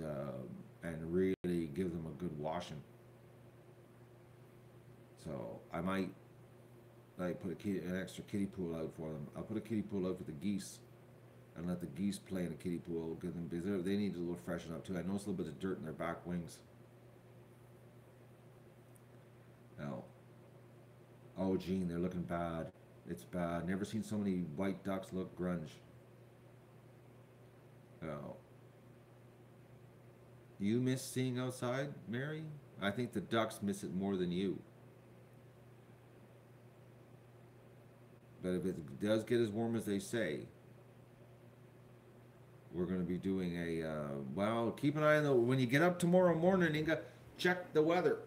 really give them a good washing. So I might like put an extra kiddie pool out for them. I'll put a kiddie pool out for the geese and let the geese play in a kiddie pool. Give them because they need a little freshen up too. I noticed a little bit of dirt in their back wings. Now, oh Gene, they're looking bad. It's bad. Never seen so many white ducks look grunge. Oh. You miss seeing outside, Mary? I think the ducks miss it more than you. But if it does get as warm as they say, we're going to be doing a, well, keep an eye on the, when you get up tomorrow morning, Inga, check the weather.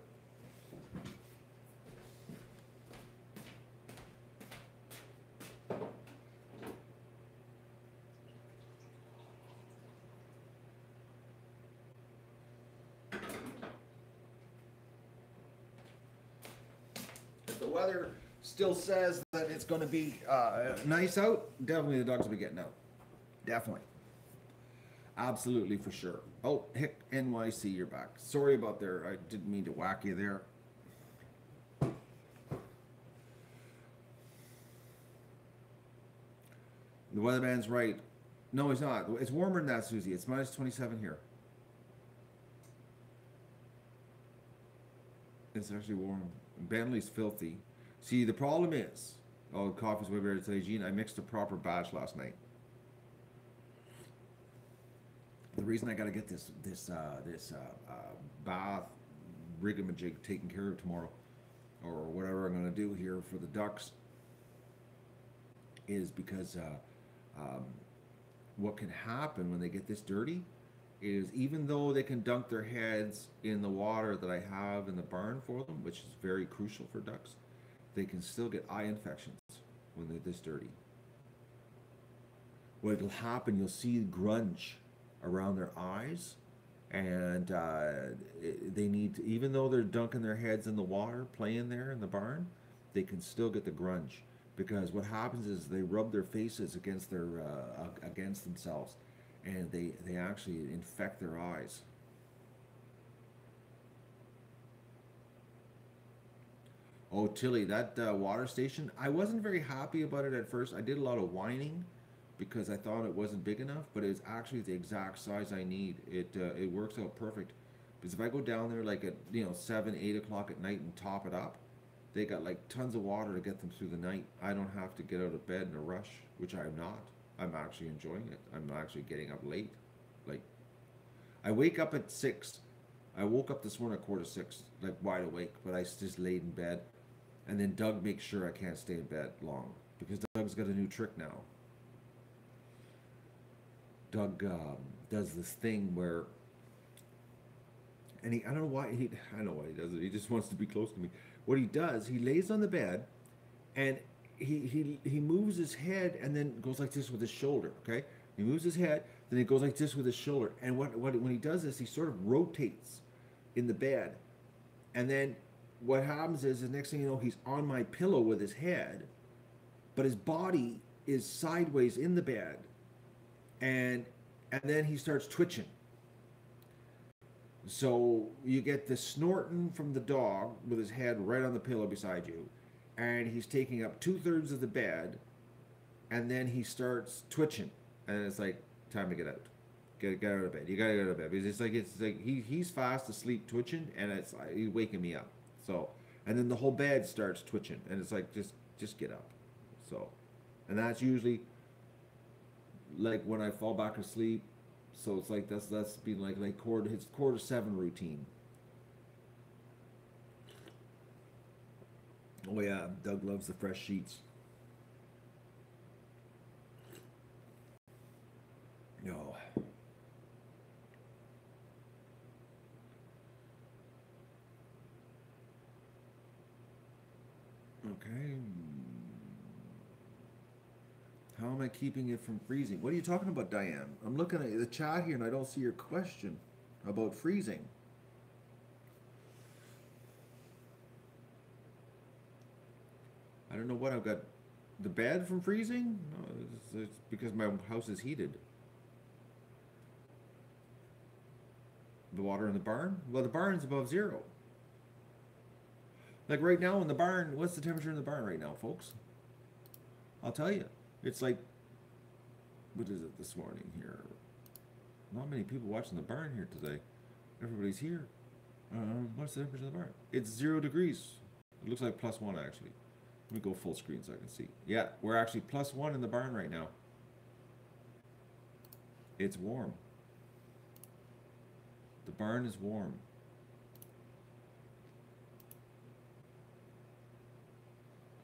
If the weather still says that it's going to be nice out, definitely the dogs will be getting out. Definitely. Absolutely, for sure. Oh, Hick NYC, you're back. Sorry about there. I didn't mean to whack you there. The weatherman's right. No, he's not. It's warmer than that, Susie. It's minus 27 here. It's actually warm. Bentley's filthy. See, the problem is, oh, coffee's way better today, Gene. I mixed a proper batch last night. The reason I got to get this bath rigamajig taken care of tomorrow, or whatever I'm going to do here for the ducks, is because what can happen when they get this dirty is, even though they can dunk their heads in the water that I have in the barn for them, which is very crucial for ducks, they can still get eye infections when they're this dirty. What'll happen, you'll see grunge around their eyes, and they need to, even though they're dunking their heads in the water, playing there in the barn, they can still get the grunge, because what happens is they rub their faces against their against themselves, and they actually infect their eyes. Oh, Tilly, that water station, I wasn't very happy about it at first. I did a lot of whining because I thought it wasn't big enough, but it's actually the exact size I need. It works out perfect, because if I go down there like at 7, 8 o'clock at night and top it up, they got like tons of water to get them through the night. I don't have to get out of bed in a rush, which I'm not. I'm actually enjoying it. I'm actually getting up late. Like, I wake up at 6. I woke up this morning at 5:45, like wide awake, but I just laid in bed. And then Doug makes sure I can't stay in bed long, because Doug's got a new trick now. Doug does this thing where, and I don't know why I know why he does it. He just wants to be close to me. What he does, he lays on the bed, and he moves his head and then goes like this with his shoulder. Okay, he moves his head, then he goes like this with his shoulder. And when he does this, he sort of rotates in the bed, and then what happens is the next thing you know, he's on my pillow with his head, but his body is sideways in the bed, and then he starts twitching. So you get the snorting from the dog with his head right on the pillow beside you, and he's taking up 2/3 of the bed, and then he starts twitching, and it's like, time to get out. Get out of bed. You gotta get out of bed, because it's like he's fast asleep twitching, and it's like he's waking me up. So, and then the whole bed starts twitching, and it's like, just get up. So, and that's usually like when I fall back asleep. So it's like that's been like his 6:45 routine. Oh yeah, Doug loves the fresh sheets. No. Okay. How am I keeping it from freezing? What are you talking about, Diane? I'm looking at the chat here and I don't see your question about freezing. I don't know what I've got. The bed from freezing? No, it's because my house is heated. The water in the barn? Well, the barn's above zero. Like right now in the barn, what's the temperature in the barn right now, folks? I'll tell you. It's like, what is it this morning here? Not many people watching the barn here today. Everybody's here. What's the temperature of the barn? It's 0 degrees. It looks like +1 actually. Let me go full screen so I can see. Yeah, we're actually +1 in the barn right now. It's warm. The barn is warm.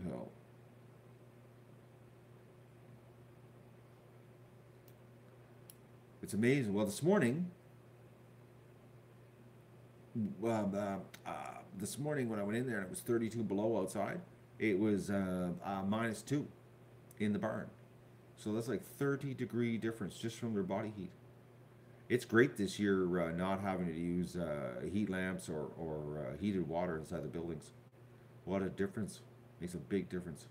Oh. It's amazing. Well, this morning, this morning when I went in there and it was 32 below outside, it was -2 in the barn. So that's like 30-degree difference just from their body heat. It's great this year not having to use heat lamps or heated water inside the buildings. What a difference. Makes a big difference.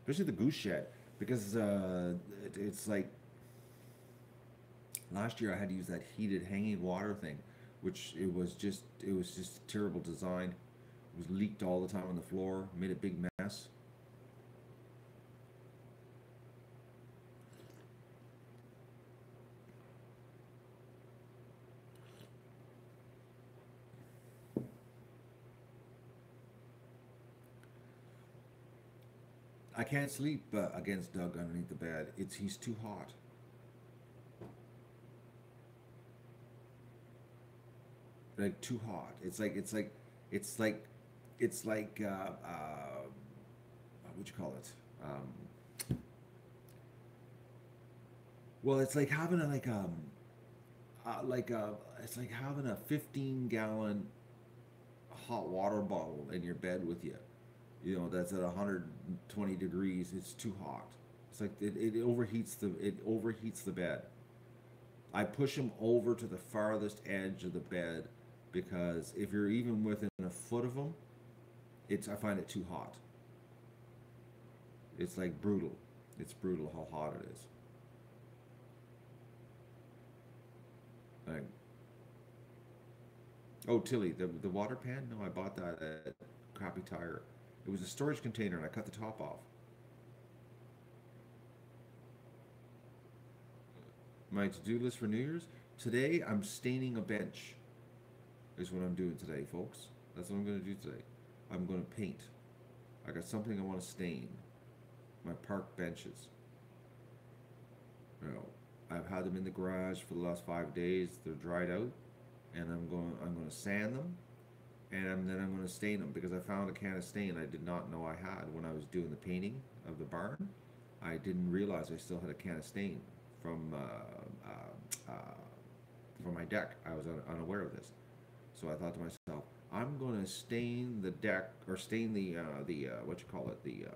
Especially the goose shed, because it's like last year I had to use that heated hanging water thing, which it was just a terrible design. It was leaked all the time on the floor, made a big mess. I can't sleep against Doug underneath the bed. He's too hot. Like too hot. It's like what would you call it? Well, it's like having a it's like having a 15-gallon hot water bottle in your bed with you. You know, that's at 120 degrees. It's too hot. It's like it overheats the bed. I push him over to the farthest edge of the bed because if you're even within a foot of him, I find it too hot. It's like brutal. It's brutal how hot it is. Like, oh, Tilly, the water pan? No, I bought that at Crappy Tire. It was a storage container and I cut the top off. My to-do list for New Year's? Today, I'm staining a bench. Is what I'm doing today, folks. That's what I'm going to do today. I'm going to paint. I got something I want to stain. My park benches. You know, I've had them in the garage for the last 5 days. They're dried out, and I'm going to sand them, and then I'm going to stain them because I found a can of stain I did not know I had when I was doing the painting of the barn. I didn't realize I still had a can of stain from my deck. I was unaware of this, so I thought to myself, I'm going to stain the deck or stain the what you call it, the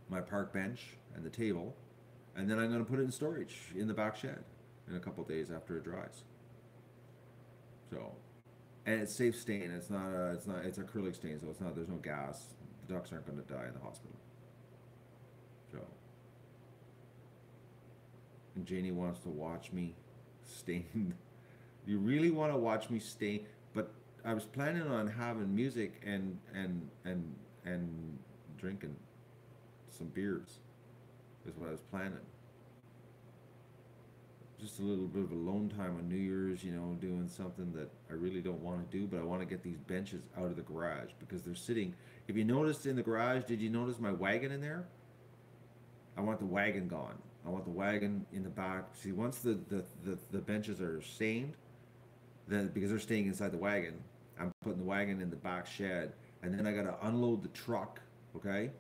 my park bench and the table, and then I'm going to put it in storage in the back shed in a couple days after it dries. So, and it's safe stain. It's acrylic stain, so there's no gas. The ducks aren't going to die in the hospital. So, and Janie wants to watch me stain. You really want to watch me stain? But I was planning on having music and drinking some beers. Is what I was planning. Just a little bit of alone time on New Year's, you know, doing something that I really don't want to do, but I want to get these benches out of the garage because they're sitting. If you noticed in the garage, did you notice my wagon in there? I want the wagon gone. I want the wagon in the back. See, once the benches are stained, then because they're staying inside the wagon, I'm putting the wagon in the back shed, and then I got to unload the truck, okay?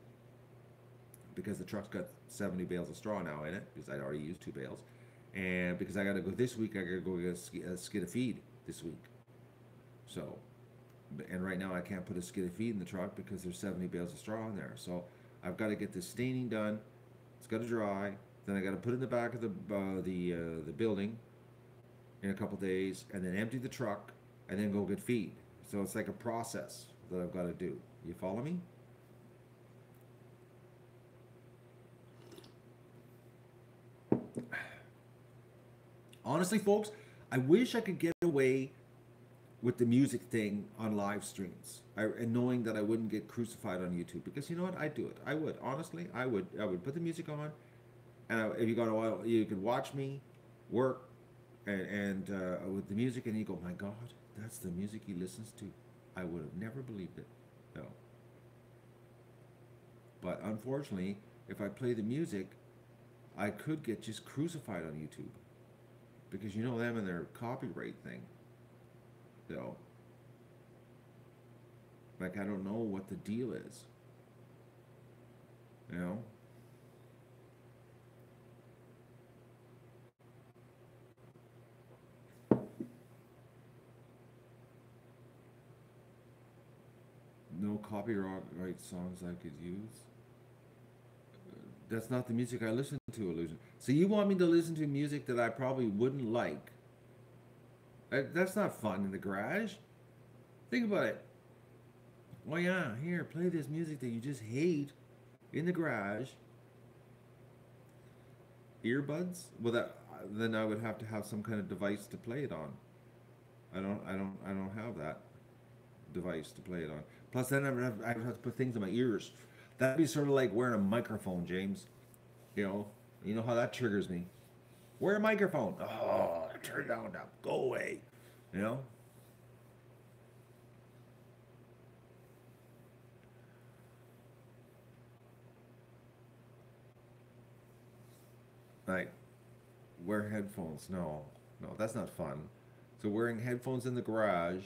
Because the truck's got 70 bales of straw now in it, because I'd already used 2 bales. And because I got to go this week, I got to go get a skid of feed this week. So, and right now I can't put a skid of feed in the truck because there's 70 bales of straw in there. So I've got to get this staining done. It's got to dry. Then I got to put it in the back of the building in a couple days, and then empty the truck, and then go get feed. So it's like a process that I've got to do. You follow me? Honestly, folks, I wish I could get away with the music thing on live streams, and knowing that I wouldn't get crucified on YouTube. Because you know what, I'd do it. I would, honestly, I would. I would put the music on, and if you got a while, you could watch me work, and with the music, and you go, my God, that's the music he listens to. I would have never believed it. No. But unfortunately, if I play the music, I could get just crucified on YouTube, because you know them and their copyright thing. So, like, I don't know what the deal is. You know? No copyright songs I could use. That's not the music I listen to, Illusion. So you want me to listen to music that I probably wouldn't like? That's not fun in the garage. Think about it. Well, yeah, here, play this music that you just hate in the garage. Earbuds? Well, then I would have to have some kind of device to play it on. I don't have that device to play it on. Plus, then I would have to put things in my ears. That'd be sort of like wearing a microphone, James. You know how that triggers me. Wear a microphone. Oh, turn down, down. Go away. You know? Like, wear headphones. No, no, that's not fun. So wearing headphones in the garage,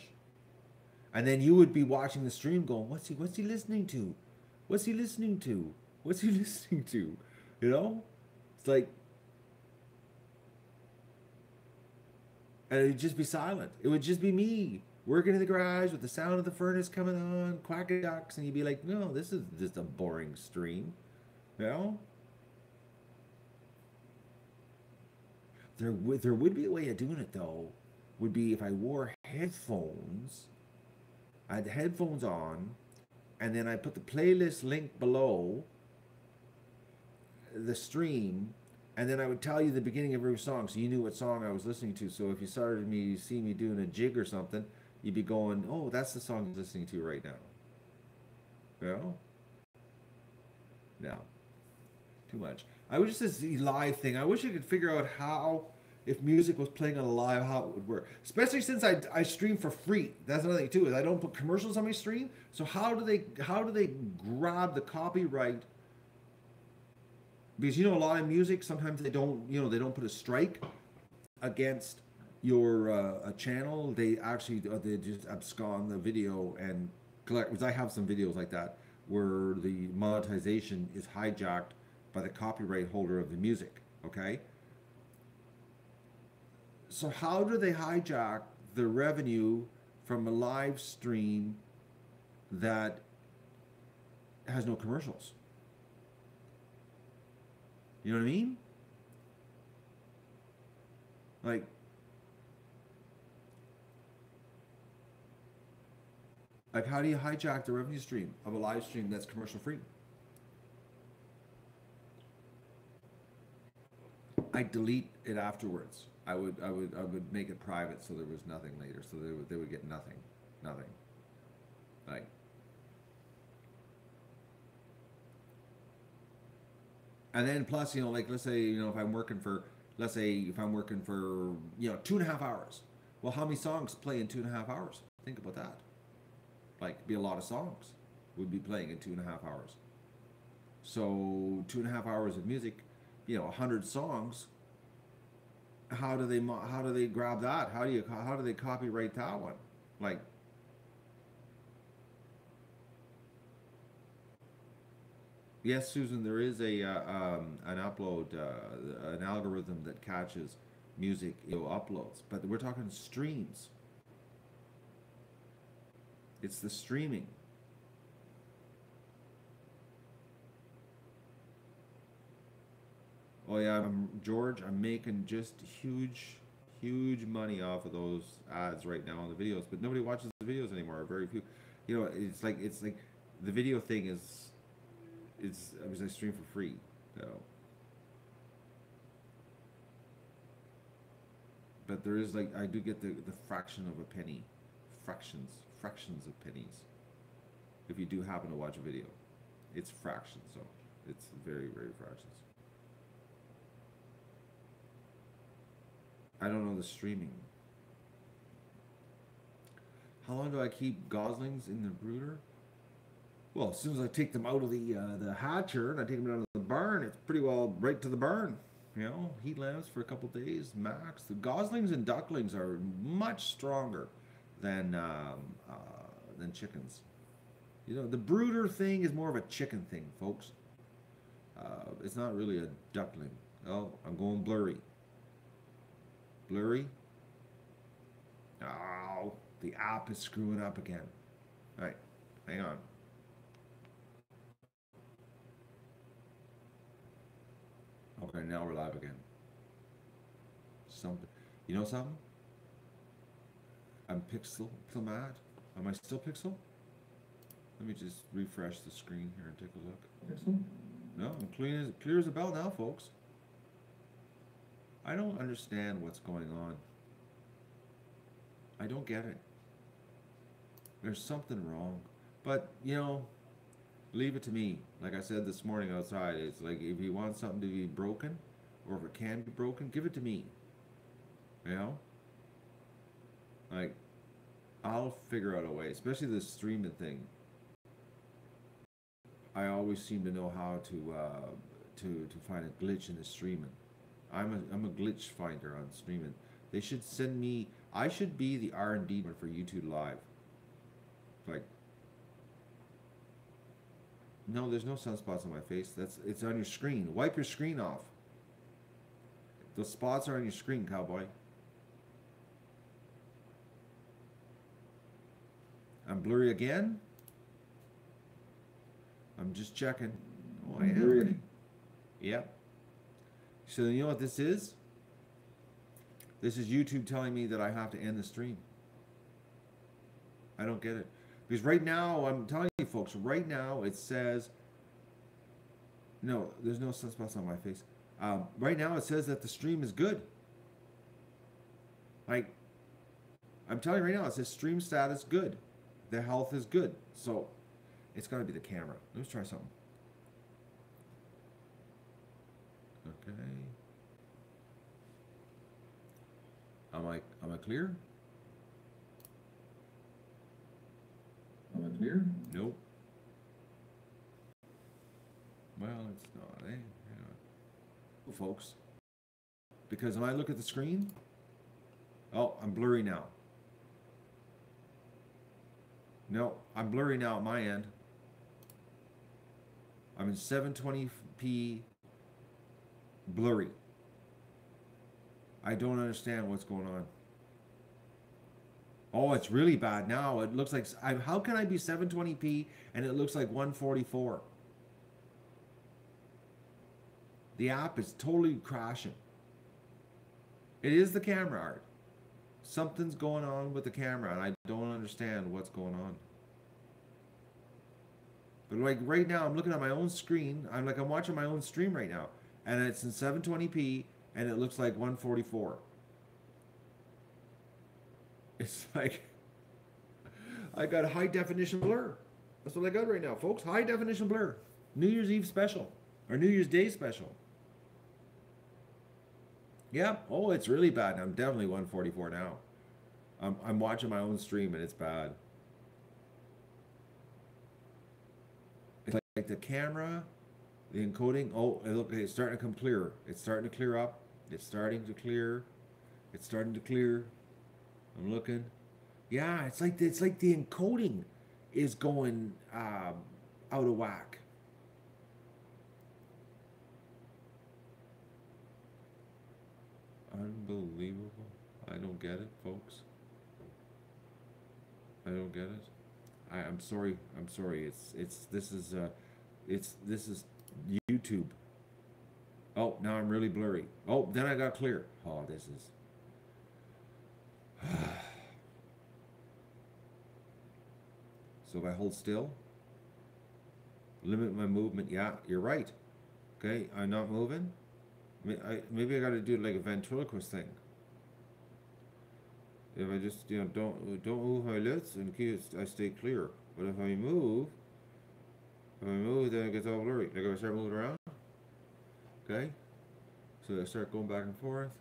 and then you would be watching the stream going, what's he listening to? What's he listening to? What's he listening to? You know? It's like, and it'd just be silent. It would just be me working in the garage with the sound of the furnace coming on, quacking ducks, and you'd be like, no, this is just a boring stream. You know? There would be a way of doing it though. Would be if I wore headphones. I had the headphones on, and then I put the playlist link below the stream, and then I would tell you the beginning of every song, so you knew what song I was listening to. So if you started me, see me doing a jig or something, you'd be going, "Oh, that's the song you're listening to right now." You know? No, too much. I wish this live thing. I wish I could figure out how, if music was playing on a live, how it would work. Especially since I stream for free. That's another thing too. Is I don't put commercials on my stream. So how do they grab the copyright? Because you know a lot of music sometimes they don't put a strike against your a channel. They actually they just abscond the video and collect. Because I have some videos like that where the monetization is hijacked by the copyright holder of the music. Okay. So how do they hijack the revenue from a live stream that has no commercials? You know what I mean? Like how do you hijack the revenue stream of a live stream that's commercial free? I delete it afterwards. I would make it private so there was nothing later. So they would get nothing, nothing. Like, and then plus like let's say if I'm working for, let's say if I'm working for 2.5 hours. Well, how many songs play in 2.5 hours? Think about that. Like, be a lot of songs would be playing in 2.5 hours. So 2.5 hours of music, 100 songs. How do they grab that? How do they copyright that one? Like, yes, Susan, there is an upload an algorithm that catches music uploads, but we're talking streams. It's the streaming. Oh yeah, George, I'm making just huge money off of those ads right now on the videos, but nobody watches the videos anymore. Very few. It's like the video thing is, I was, I stream for free. So, but but there is like I do get the fraction of a penny, fractions of pennies. If you do happen to watch a video, it's fractions, so it's very fractions. I don't know the streaming. How long do I keep goslings in the brooder? Well, as soon as I take them out of the hatcher and I take them down to the barn, it's pretty well right to the barn. You know, heat lamps for a couple days max. The goslings and ducklings are much stronger than chickens. You know, the brooder thing is more of a chicken thing, folks. It's not really a duckling. Oh, I'm going blurry. Blurry. Oh, the app is screwing up again. All right, hang on. Okay, now we're live again. Something, you know something? I'm pixel mad. Am I still pixel? Let me just refresh the screen here and take a look. Pixel? No, I'm clear as a bell now, folks. I don't understand what's going on. I don't get it. There's something wrong. But, you know, leave it to me. Like I said this morning outside, it's like if you want something to be broken, or if it can be broken, give it to me. You know? Like, I'll figure out a way, especially this streaming thing. I always seem to know how to find a glitch in the streaming. I'm a glitch finder on streaming. They should send me. I should be the R&D for YouTube Live. Like, no, there's no sunspots on my face. It's on your screen. Wipe your screen off. The spots are on your screen, cowboy. I'm blurry again. I'm just checking. Oh, I am. Blurry. Yep. So you know what this is? This is YouTube telling me that I have to end the stream. I don't get it. Because right now, I'm telling you folks, right now it says, no, there's no sunspots on my face. Right now it says that the stream is good. Like, I'm telling you right now, it says stream status good. The health is good. So, it's got to be the camera. Let's try something. Okay. Am I clear? Am I clear? Nope. Well, it's not, eh? Yeah. Folks. Because when I look at the screen, oh, I'm blurry now. No, I'm blurry now at my end. I'm in 720p blurry. I don't understand what's going on. Oh, it's really bad now. It looks like, how can I be 720p and it looks like 144? The app is totally crashing. It is the camera art. Something's going on with the camera and I don't understand what's going on. But like right now, I'm looking at my own screen. I'm watching my own stream right now. And it's in 720p and it looks like 144. It's like, I got a high definition blur. That's what I got right now, folks. High definition blur. New Year's Eve special. Or New Year's Day special. Yeah. Oh, it's really bad. I'm definitely 144 now. I'm watching my own stream and it's bad. It's like the camera, the encoding. Oh, look, it's starting to come clear. It's starting to clear up. It's starting to clear. It's starting to clear. I'm looking. Yeah, it's like the encoding is going out of whack. Unbelievable. I don't get it, folks. I don't get it. I'm sorry. I'm sorry. This is YouTube. Oh, now I'm really blurry. Oh, then I got clear. Oh, this is. So if I hold still, limit my movement. Yeah, you're right. Okay, I'm not moving. Maybe I got to do like a ventriloquist thing. If I just don't move my lids and keep it, I stay clear. But if I move, then it gets all blurry. Like if I start moving around, okay. So I start going back and forth.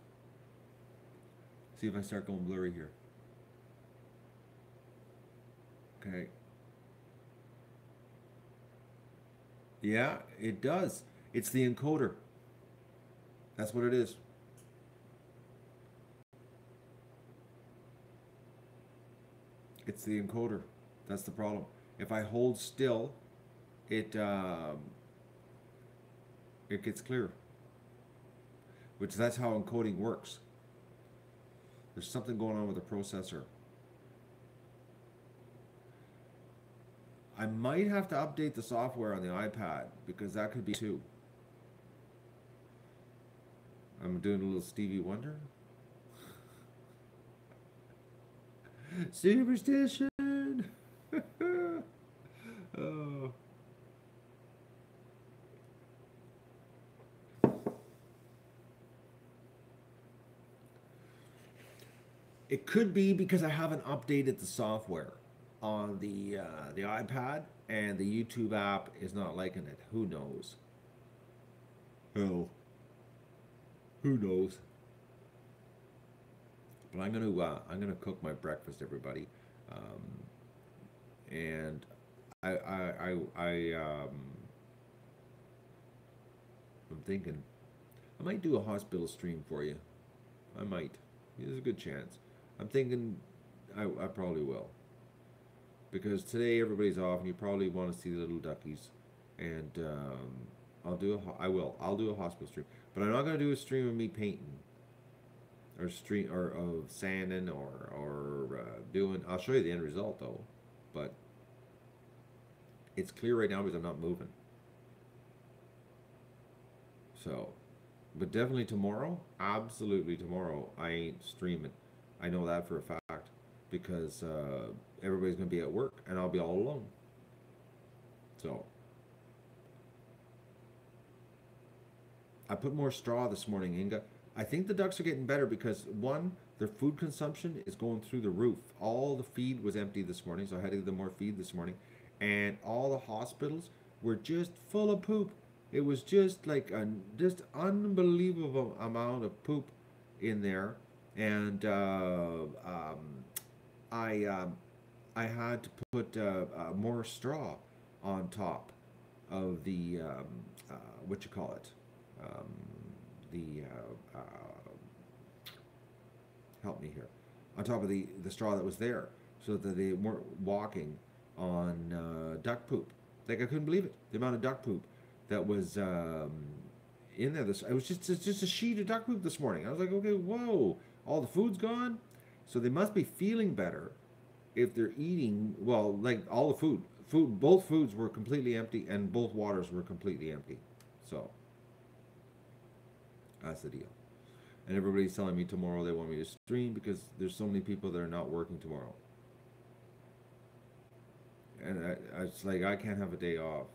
See if I start going blurry here. Okay. Yeah, it does. It's the encoder. That's what it is. It's the encoder. That's the problem. If I hold still, it it gets clear. Which that's how encoding works. There's something going on with the processor. I might have to update the software on the iPad because that could be too. I'm doing a little Stevie Wonder. Superstition. Oh. It could be because I haven't updated the software on the iPad, and the YouTube app is not liking it. Who knows? Hell, who knows? But I'm gonna cook my breakfast, everybody, and I'm thinking I might do a hospital stream for you. I might. There's a good chance. I'm thinking I probably will because today everybody's off and you probably want to see the little duckies, and I'll do a hospital stream, but I'm not gonna do a stream of me painting or stream or of sanding or doing. I'll show you the end result though, but it's clear right now because I'm not moving. So, but definitely tomorrow, absolutely tomorrow, I ain't streaming. I know that for a fact because everybody's gonna be at work and I'll be all alone. So I put more straw this morning, Inga. I think the ducks are getting better because one, their food consumption is going through the roof. All the feed was empty this morning, so I had to give them more feed this morning, and all the hospitals were just full of poop. It was just like a just unbelievable amount of poop in there, and I I had to put more straw on top of the what you call it, um, the help me here, on top of the straw that was there, so that they weren't walking on duck poop. Like I couldn't believe it, the amount of duck poop that was in there. This it was just a sheet of duck poop this morning. I was like, okay, whoa, all the food's gone, so they must be feeling better if they're eating well. Like all the both foods were completely empty, and both waters were completely empty. So that's the deal. And everybody's telling me tomorrow they want me to stream because there's so many people that are not working tomorrow. And it's like I can't have a day off.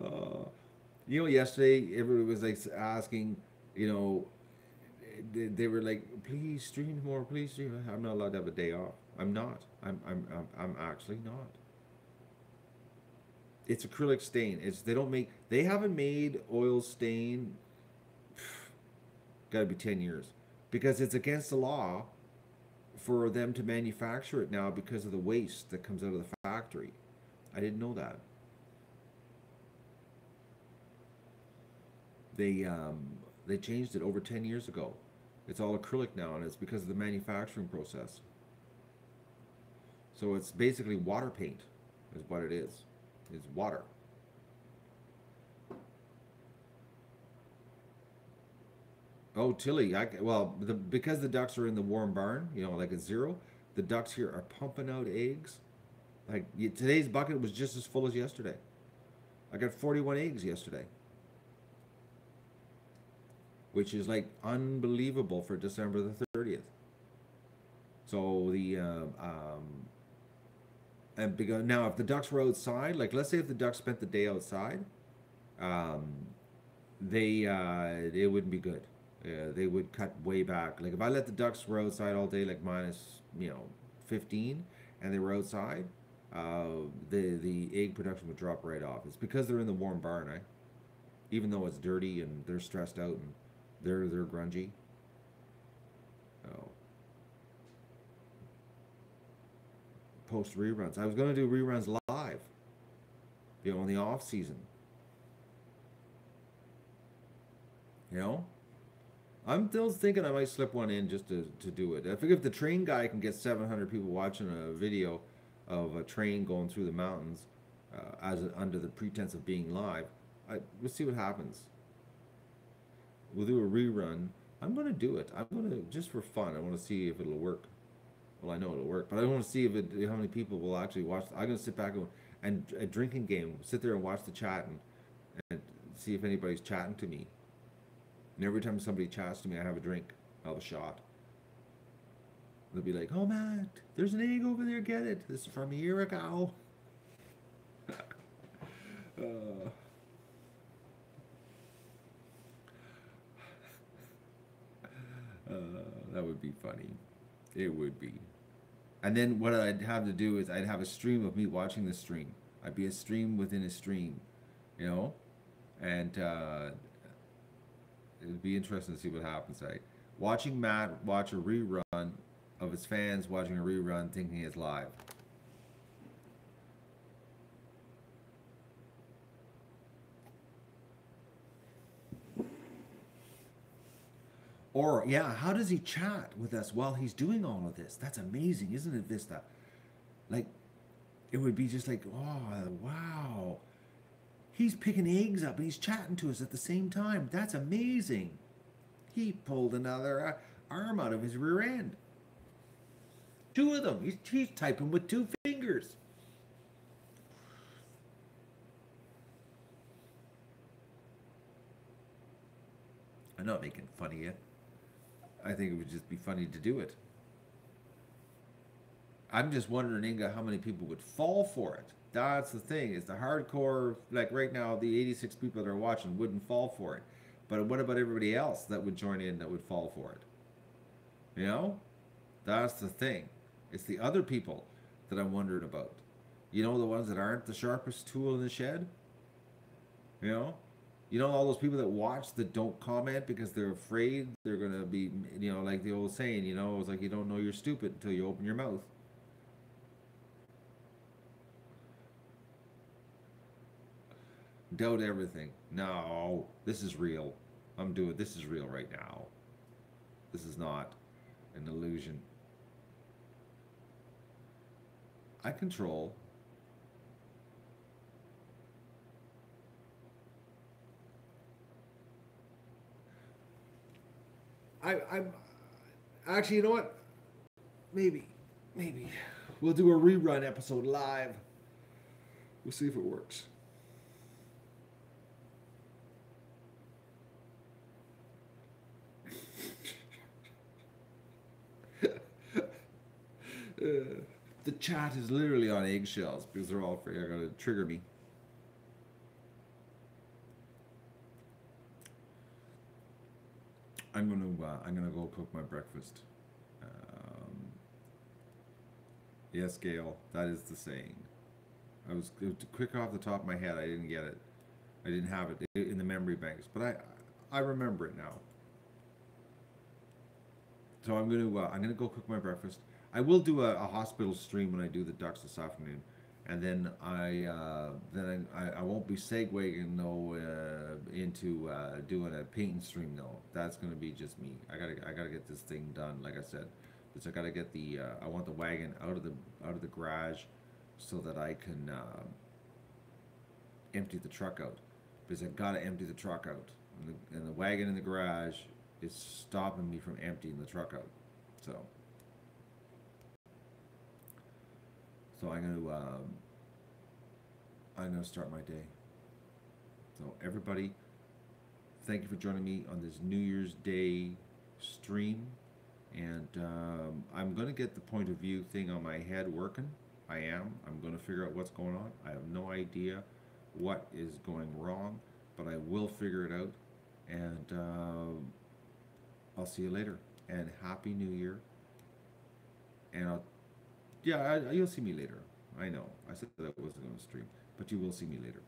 uh, yesterday everybody was like asking, you know, they were like, please stream more, please stream. I'm not allowed to have a day off. I'm not. I'm actually not. It's acrylic stain. They haven't made oil stain. Got to be 10 years, because it's against the law for them to manufacture it now because of the waste that comes out of the factory. I didn't know that. They they changed it over 10 years ago. It's all acrylic now, and it's because of the manufacturing process. So it's basically water paint, is what it is. It's water. Oh, Tilly, because the ducks are in the warm barn, like at zero, the ducks here are pumping out eggs. Like today's bucket was just as full as yesterday. I got 41 eggs yesterday, which is like unbelievable for December the 30th. So and because now if the ducks were outside, like let's say if the ducks spent the day outside, um, they wouldn't be good. They would cut way back. Like if I let the ducks were outside all day, like minus 15, and they were outside, the egg production would drop right off. It's because they're in the warm barn, eh? Even though it's dirty and they're stressed out and they're grungy. Oh, post reruns. I was gonna do reruns live, in the off season. You know, I'm still thinking I might slip one in just to do it. I figure if the train guy can get 700 people watching a video of a train going through the mountains, under the pretense of being live, we'll see what happens. We'll do a rerun. I'm gonna do it. I'm gonna just for fun. I want to see if it'll work. Well, I know it'll work, but I want to see how many people will actually watch. I'm gonna sit back and a drinking game. Sit there and watch the chat and see if anybody's chatting to me. And every time somebody chats to me, I have a drink. I'll have a shot. They'll be like, "Oh, Matt, there's an egg over there. Get it. This is from a year ago." uh, that would be funny. It would be. And then what I'd have to do is I'd have a stream of me watching the stream. I'd be a stream within a stream, and it'd be interesting to see what happens. Watching Matt watch a rerun of his fans watching a rerun thinking it's live. Or, yeah, how does he chat with us while he's doing all of this? That's amazing, isn't it, Vista? Like, it would be just like, oh, wow. He's picking eggs up and he's chatting to us at the same time. That's amazing. He pulled another arm out of his rear end. Two of them. He's typing with 2 fingers. I'm not making fun of you. I think it would just be funny to do it. I'm just wondering, Inga, how many people would fall for it. That's the thing. Is the hardcore, like right now, the 86 people that are watching wouldn't fall for it. But what about everybody else that would join in that would fall for it? That's the thing. It's the other people that I'm wondering about. The ones that aren't the sharpest tool in the shed? All those people that watch that don't comment because they're afraid they're going to be, like the old saying, it's like you don't know you're stupid until you open your mouth. Doubt everything. No, this is real. This is real right now. This is not an illusion. I control. I'm actually, you know what? Maybe we'll do a rerun episode live. We'll see if it works. The chat is literally on eggshells because they're all afraid they're going to trigger me. I'm gonna go cook my breakfast. Yes, Gail, that is the saying. It was quick off the top of my head. I didn't get it. I didn't have it in the memory banks, but I remember it now. So I'm gonna go cook my breakfast. I will do a hospital stream when I do the ducks this afternoon, and then I won't be segueing though into doing a painting stream though. That's gonna be just me. I gotta get this thing done. Like I said, because I gotta get I want the wagon out of the garage so that I can empty the truck out. Because I gotta empty the truck out, and the wagon in the garage is stopping me from emptying the truck out. So I'm gonna start my day. So everybody, thank you for joining me on this New Year's Day stream, and I'm gonna get the point of view thing on my head working. I'm gonna figure out what's going on. I have no idea what is going wrong, but I will figure it out. And I'll see you later. And Happy New Year. And yeah, you'll see me later. I know. I said that I wasn't going to stream, but you will see me later.